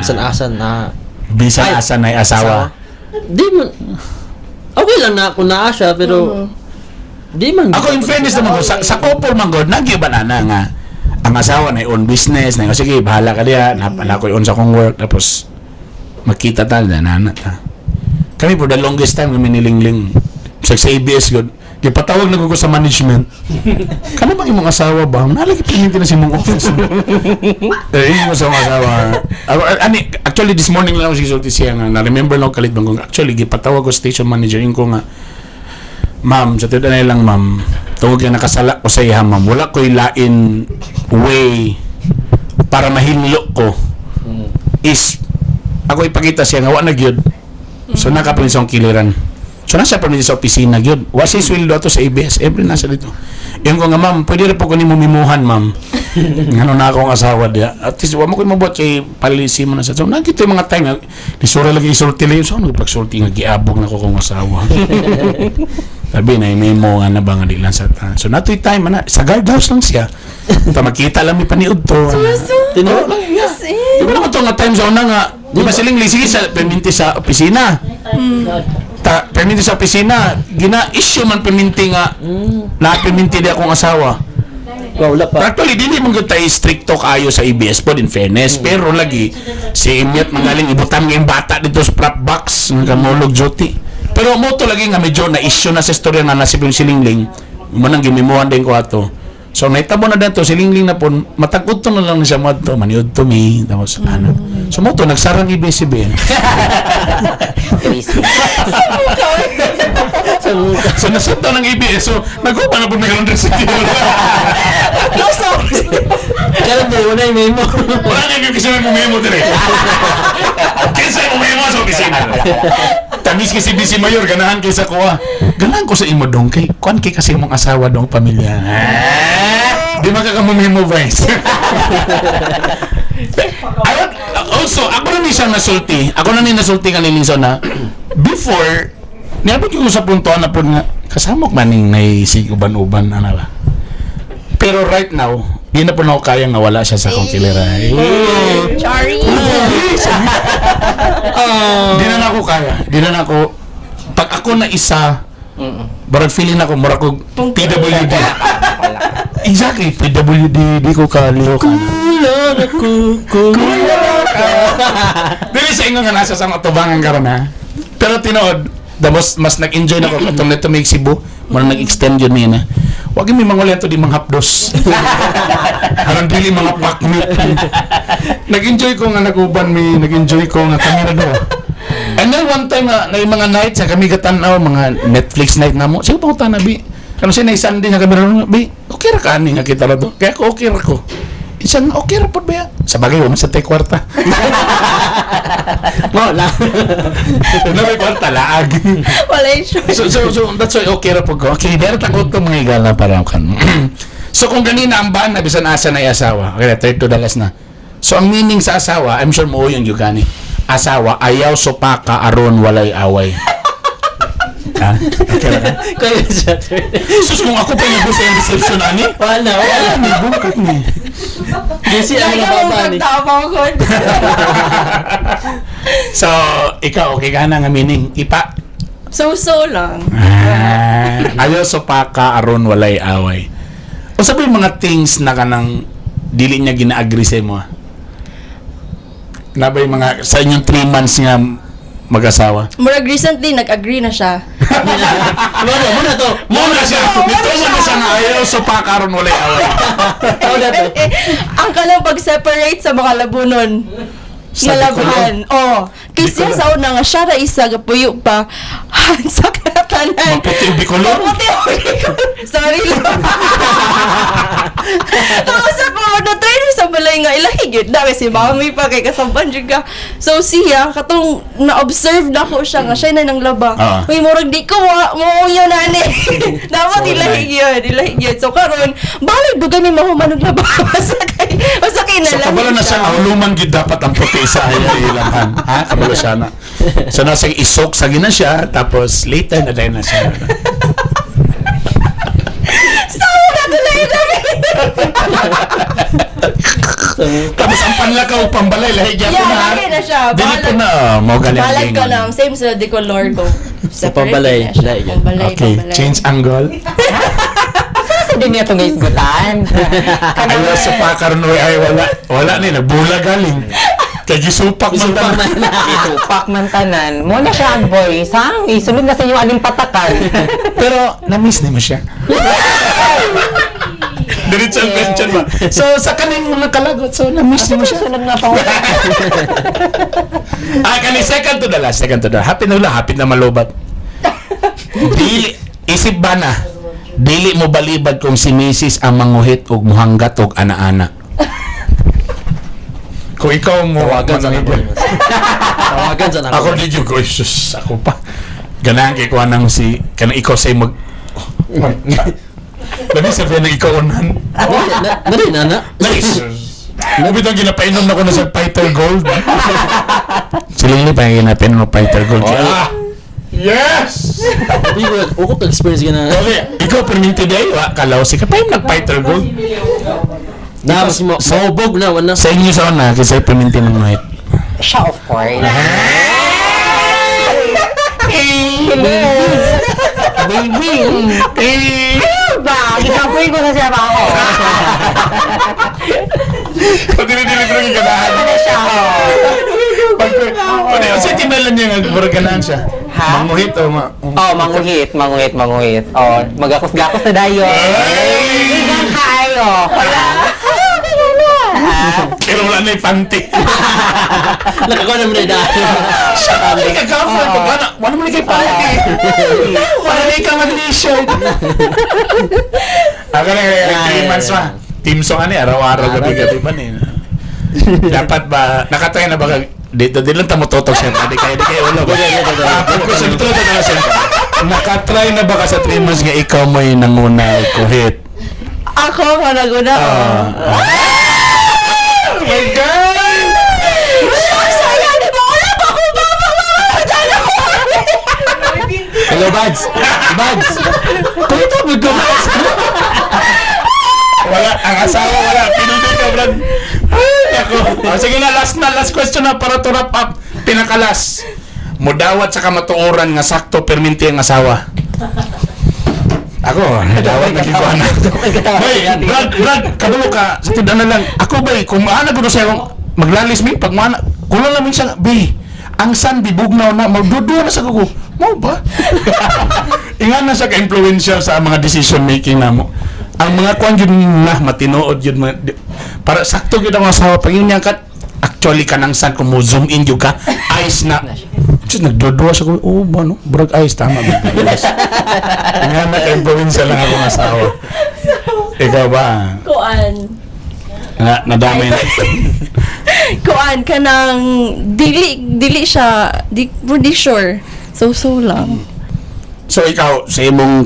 Bisan asan na. Bisan asa na yung asawa. Di man. Okay lang na ako na siya pero di man. Ako in fairness naman ko, sa couple man god, nagyuban na nga ang asawa na own business, na sige, bahala ka diya, na ko on sa kong work, tapos makita ta na ta. Kami for the longest time kami nilingling sa ABS god. Gipatawag na ko sa management. Kana bang imong asawa ba? Nalagi pininti na si mong office. Mo sa mong asawa. Actually this morning lang ako sisulti siya nga na-remember lang kalit bang kung actually gipatawag ko station manager ko nga, ma'am, sa tuwa na lang ma'am, tawag yan nakasala ko sa iya ma'am, wala ko'y lain way para mahinlo ko is ako ipakita siya nga wala na gyud. So nakapilis akong kiliran. So nasa permit sa opisina gyud. Wa si sweldo ato sa ABS, every nasa dito. Yung ko nga ma'am, pwede rin po ko nimo mimuhan ma'am. Ngano na akong asawa dia. At least wa mo ko mabot kay palisi mo na sa. So nakita yung mga time nga di sura lagi isulti lang so nagpagsulti nga giabog na ko kong asawa. Sabi na memo nga na ba nga di lang sa ta. So natoy time ana sa guardhouse lang siya. Ta makita lang mi paniud to. Tinuod lang. Di ba naman to nga time sa una nga di ba siling lisigi sa perminti sa opisina. Perminti sa opisina, gina-issue man perminti nga na-perminti di akong asawa. wala pa. Actually, dili mong tayo stricto kayo sa ABS po, in fairness. Pero lagi, si Imyat magaling ibutan ng bata dito sa prop box, ng kamulog duty. Pero mo to lagi nga medyo na-issue na sa istorya nga nasip yung silingling, manang gimimuhan din ko ato. So naitabo na dito, silingling na po, matagod to na lang siya mo to, maniod to me, tapos ano. So mo to, nagsarang ABS-CBN. So nasunta ng ABS, so nagkupa na po na ganun sa Kaya mo, wala yung memo. wala na yung kasi may memo din eh. Kaysa yung memo sa opisina. Tamis kasi si Mayor, ganahan kaysa kuha. Ganahan ko sa imo dong, kay kuhan kay kasi mong asawa dong pamilya. Di makakamumemo vice. Also, ako na ni siyang nasulti. Ako na ni nasulti kaniling so na before, niabot ko sa puntoan na po nga, kasamok maning naisig uban-uban, ano ba? Pero right now, di na po na ako kaya nga wala siya sa akong kilera. Chari! Di na ako kaya. Di na ako, pag ako na isa, barang feeling ako, mura ko PWD. Exactly, PWD, di ko kaliw ka na. Kulang ka. Dili sa inyo nga nasa sa mga tubangan karon ha. Pero tinood, mas nag-enjoy na ko katong neto may Cebu, muna nag-extend yun nina. Wag mi mangulento di mga hapdos. Harang dili mga pakmit. Nag-enjoy ko nga naguban mi, nag-enjoy ko nga kami na do. And then one time na yung mga night sa kami gatanaw, mga Netflix night na mo. Sige pa ko tanabi. Kano siya na Sunday nga kami ron, bi, okay ra ka ani nga kita ra do. Kaya ko okay ra ko. Isang okay ra pod ba? Sa bagay mo sa tay kwarta. Mo lang. Na may kwarta laag. Wala yung choice. So that's why okay ra po ko. Okay, dahil takot to mga igala para kan. So kung ganina ang baan na bisan asa na asawa. Okay, $32 na. So ang meaning sa asawa, I'm sure mo yung yugani. Asawa ayaw sopaka aron walay away. Ha? Okay ra ka? Kaya siya. Sus kung ako pa yung sa reception ani. Wala. May bungkat ni. Kasi ang Lagi mga akong baba ni. magtapang ko. So ikaw okay ka na nga meaning ipa. So lang. Ayaw sopaka aron walay away. O sabi yung mga things na kanang dili niya gina-agree sa mo. Nabay mga sa inyong 3 months nga mag-asawa. Murag recently, nag-agree na siya. Muna to. Muna siya! Ito mo na siya nga ayaw sopaka aron walay away. Muna to. Ang kalang pag-separate sa mga labunon. Sa Malabhan. Oh. Kasi Bicolor. sa una nga, siya ra isa, gapuyo pa. Sa kanatanan. Maputi yung bicolor. Maputi yung bicolor. Sorry lang. Tapos ako, na-try rin sa balay nga, ilahig yun. Dami si mami pa, kay kasampan dyan ka. So siya, katong na-observe na ko siya nga, siya na nang laba. Uy, murag di ko, mo yun nani. Dapat So, ilahig yun. So karon balik do gani mahumanog laba. Masakay na So lang. kabalo na siya ang luman gid dapat ang puti sa ayaw ilangan. Ha? Kabalo siya na. So nasa isok sa gina siya tapos later na dahil na siya. Tapos ang panlakaw pambalay lahi gyapon Yeah, na. lagi na siya. Dili po na mo galing. Balag ka na. Same sa di color ko. pambalay. Na siya. Pambalay, Okay, pambalay. change angle. Kasi din niya itong isgutan. Ayaw sa pakaron ay wala ni nagbula galing. Kay gisupak man ta. Itupak man tanan. Muna siya ang boy. Sang, isunod na sa inyo aling patakan. Pero na-miss ni mo siya. Diretso ang question ba? So sa kaning mga kalagot, so na-miss ni mo siya. Sunod nga pa wala. Kani second to the last. Happy na malubat. Dili, isip ba na? Dili mo balibad kung si Mrs. ang manguhit og muhanggat og ana-ana. Kung ikaw mo Tawagan sa number. Tawagan sa number. Ako di jud ko sus ako pa. Ganahan kay kuha nang si kanang ikaw say mag Labi sabihin na ikaw unan. Dali na. Nice. Mubit ang ginapainom na ko na sa Fighter Gold. Silili pa yung ginapainom ng Fighter Gold. Yes! Sabi ko, ako ka-experience ka na. Okay, ikaw perminti day, kalaw si kapay nag-Fighter Gold. Na, mas maubog na, wala. Sa inyo sa una, kasi perminti ng night. Siya, of course. Baby! Ba, gikapoy ko na siya ba ako? Pag dili-dili ko yung ganahan. Ano siya, Kasi tinalan niya nga, mura ganahan siya. Ha? Manguhit o manguhit. Magakos-gakos na dayo. Igang kayo. Pero wala na yung panty. Nakakuha na mo na dahil. Siya ka na ikagaffer. Wala mo na kayo panty. Wala na ikaw mag-t-shirt. Ako na 3 months ma. Team song ano araw-araw gabi-gabi man eh. Dapat ba, nakatry na ba dito lang tamo totok siya. Di kayo wala ba? Pag-question ito na siya. Nakatry na ba ka sa 3 months nga ikaw mo'y nanguna kuhit? Ako nga naguna. Oh my God! Sayang, di ba? Wala pa akong Hello, Buds. Buds. Kung ito, Buds. Wala, ang asawa wala. Pinuli ka, Brad. Ay, ako. Sige na, last question na para to wrap up. Pinakalas. Mudawat sa kamatuoran nga sakto perminti ang asawa. Ako, dawat na kikuha na. Hey, Brad, kabalo ka. Sa tindan na lang. Ako ba, kung maana ko na siya, maglalis mi, pag maana, kulang lang siya, B, ang san, bibugnaw na, magduduwa na sa kuko. Mo ba? Ingan na siya ka-influential sa mga decision making na mo. Ang mga kwan yun na, matinood yun. Para sakto yun ang asawa. Pag yun niya kat, actually ka nang san, kung mo zoom in yun ka, eyes na. Just nagduduwa siya ko, oh ba no? Brag eyes, tama. Ingan na ka-influential lang akong asawa. Ikaw ba? Kuan. Nadami na. Kuan ka ng dili siya, di sure. So lang. So ikaw sa imong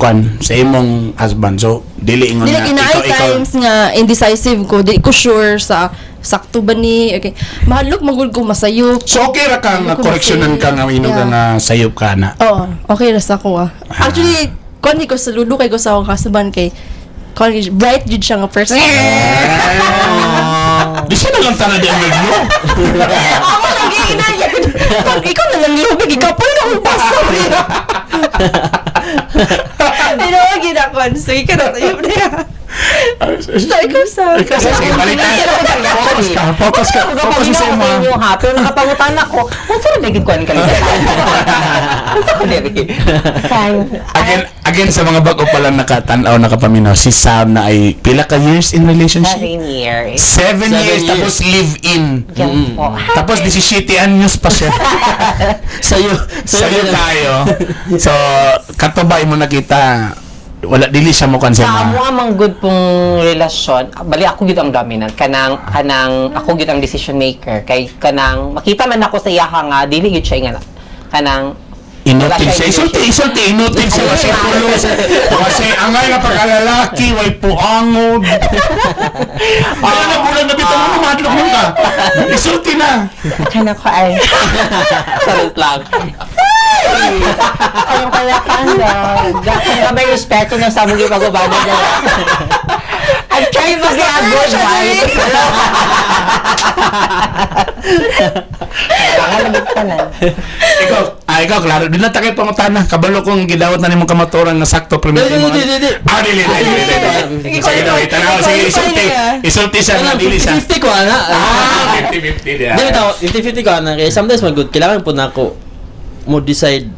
husband, so dili ingon Dili na kinaay times nga indecisive ko, di ko sure sa sakto ba ni, okay. Mahalok magul ko masayop. So okay ra ka nga Hindi ko correctionan ka nga ma-feel. ino ka Yeah. nga sayop ka na. Oo, okay ra sa ko Actually, kon ko saludo kay ko sa akong husband kay kon bright jud siya nga person. Di siya na lang tanad ang naglo. Ako lagi inaya. Pag ikaw na lang lubig, ikaw pa na akong basa. Pero wag ginakon. Sige ka na tayo na. So, ikaw sa... Sige, balik tayo. Focus ka sa imo. Pero nakapangutan ako. Unsa na gid kuan kalita? Unsa ko diri? Again sa mga bago pa lang nakatanaw, nakapaminaw, si Sam na ay pila ka years in relationship? 7 years. 7 years, years. tapos live-in. Yan po. Tapos 17 anyos pa siya. Sa'yo Sa'yo tayo. So, katubay mo nakita, wala, dili siya mo Sa kansema. amo amang good pong relasyon, bali ako gid ang dominant kanang ako gid ang decision maker kay kanang makita man ako sa iya nga dili gid siya nga kanang Inutil siya. Isulti. Inutil siya. Kasi pulos. Kasi angay na pagkalalaki, way puangod. Na bulan na bitaw mo, madlok mo ka. Isulti na. kana ko ay salit lang. Ang kaya kanda. Dapat ka may respeto ng sa mga pagbabago niya. I'm trying to be a good wife. Nakalabit ka na. Ikaw, klaro. Di na takay pangutana. Kabalo kong gidawat na nimong kamaturan na sakto permit mo. Dili. Dili. Sige na, tanaw. Sige, isulti. Isulti siya na dili siya. 50 ko ana. 50-50 dia. Dili tawo, 50-50 ko ana kay sometimes magud kailangan po nako mo decide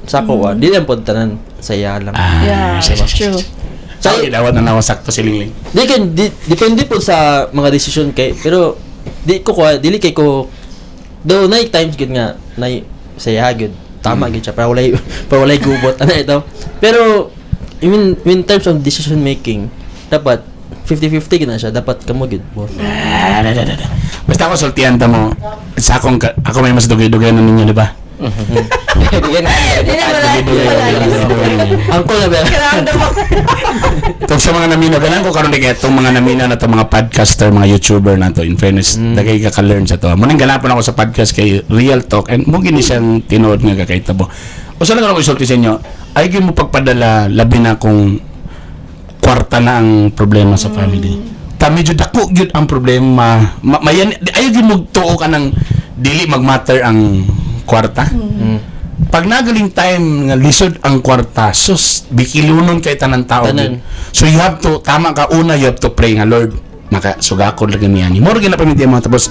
sa ko dili lang po tanan saya lang. Yeah, that's true. So, gidawat na nawa sakto si Lingling. Depende po sa mga decision kay pero dili kay ko do night times gud nga nay saya gud tama gud siya para walay gubot ana ito pero in terms of decision making dapat 50-50 gina siya dapat kamo gud boss. Basta ako sultihan ta mo. Sa ako may mas dugay-dugay na ninyo, di ba? Bigyan na. Ang ko na ba? Ito sa mga namino, ganun ko karon digay itong mga namino na itong mga podcaster, mga YouTuber na to. In fairness, dagay ka ka-learn sa to. Munang ganapan ako sa podcast kay Real Talk and mo gini siyang tinuod nga kakaitabo. O sa lang ako isulti sa inyo, ay mo pagpadala labi na kung kwarta na ang problema sa family. Medyo dako gyud ang problema. Mayan ayo gyud magtuo ka ng dili magmatter ang kwarta. Pag nagaling time nga lisod ang kwarta, sus bikilunon kay tanang tao. Tanan. So you have to tama ka una, you have to pray nga Lord makasugakon lagi niya. Mo ra ginapamiti mo tapos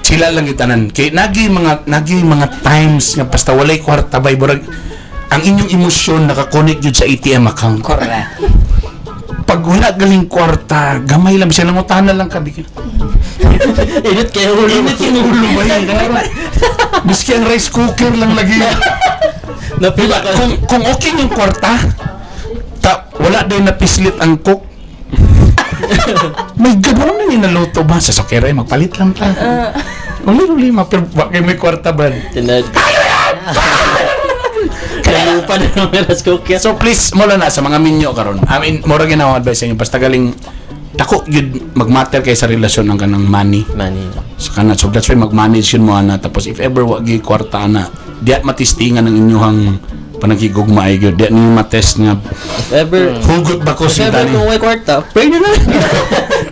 sila lang gitanan. Kay nagi mga times nga basta walay kwarta bay burag ang inyong emosyon naka-connect jud sa ATM account. Correct. Pag wala galing kwarta, gamay lang siya nangutahan lang ka bigyan. Init kayo ulo. Init yung ulo ba yun? Miski ang rice cooker lang lagi. Napila ka. Kung okay yung kwarta, wala din napislit ang cook. May gano'n na yung naluto ba? Sa sokera, magpalit lang ka. Uli, pero bakit may kwarta ba? Tinad. Kaya lupa na ng meras cookie. So please, mula na sa mga minyo karon. I mean, mura ginawa advice sa inyo. Basta galing, dako yun mag-matter kay sa relasyon ng kanang money. Money. So kana, so that's why mag-manage yun mo ana. Tapos if ever wagi kwarta ana, diya matistingan ng inyong panagigugma ay gyud. Diya ninyo matest nga If ever, hugot ba ko if si ever Dani. kung may kwarta, pray na lang.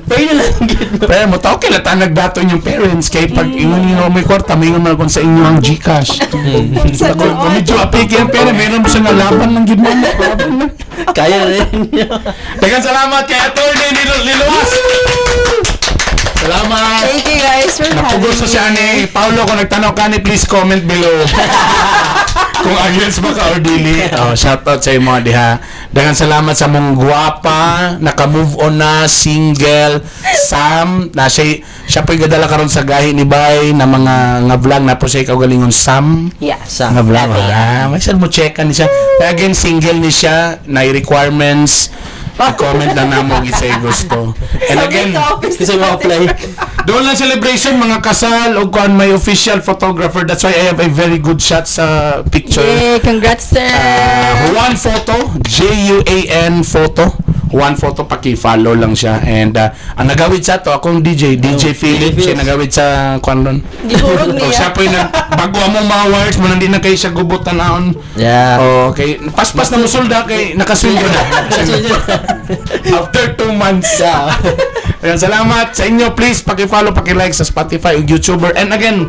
Pray na lang. Pero mo tao kay latang nagdato yung parents kay pag ingon niyo may kwarta, may ingon man kon sa inyo ang GCash. Kung medyo apiki ang pera, meron mo siya nga laban lang gyud mo. Kaya na rin niya. Daghang salamat kay Attorney Liluas. Salamat. Thank you guys for having Napugusto siya ni Paulo. Kung nagtanong ka ni, please comment below. Kung against ba ka or dili. Shout out sa mga diha. Daghang salamat sa mong guwapa, naka-move on na, single, Sam, na siya po'y gadala karon sa gahi ni Bay na mga nga vlog na po siya kaugalingon Sam. Yes. Nga vlog. May saan mo checkan ni siya. Again, single ni siya, na requirements, I-comment lang na mo gisay gusto. And again, Kasi mo apply. doon lang celebration, mga kasal, o kung may official photographer. That's why I have a very good shot sa picture. Yay, congrats, sir. Juan Photo, Juan Photo. Juan Photo, paki-follow lang siya. And ang nagawid sa to, akong DJ Philip, siya nagawid sa kwan Gihurog O siya niya. po yung bago among mga wires mo, nandun na kayo siya gubutan naon. Yeah. Okay, paspas na musulda kay nakaswing ko na. After 2 months. Yeah. Ayan, salamat sa inyo. Please, paki-follow, paki-like sa Spotify o YouTuber. And again,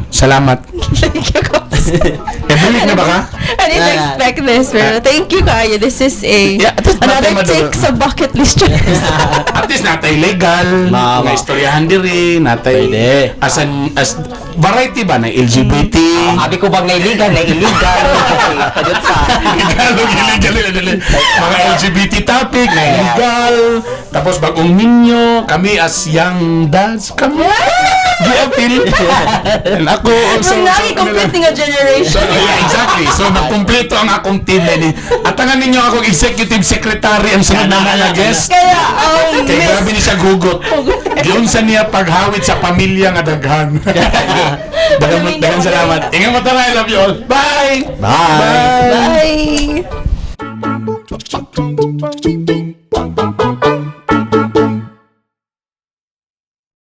salamat. Balik na ba ka? I didn't expect this, pero thank you, Kaya. This is Yeah, at least another matay take sa bucket list. At least natay legal, Mama. may istoryahan diri, natay Pwede. as variety ba na LGBT. Abi ko bang na-illegal, na-illegal. Kadot sa. Illegal. Mga LGBT topic, na illegal. Tapos bagong ninyo, kami as young dads, kami. Gi-appeal. And ako also. So, naki-complete nga generation. Yeah, exactly. So, nakumpleto ang akong team na ni. At tangan ninyo akong executive secretary ang sunod na mga guest. Kaya, Kaya grabe ni siya gugot. Yun sa niya paghawid sa pamilya nga daghan. Dagan salamat. Ingat mo tayo. I love you all. Bye! Bye. Bye!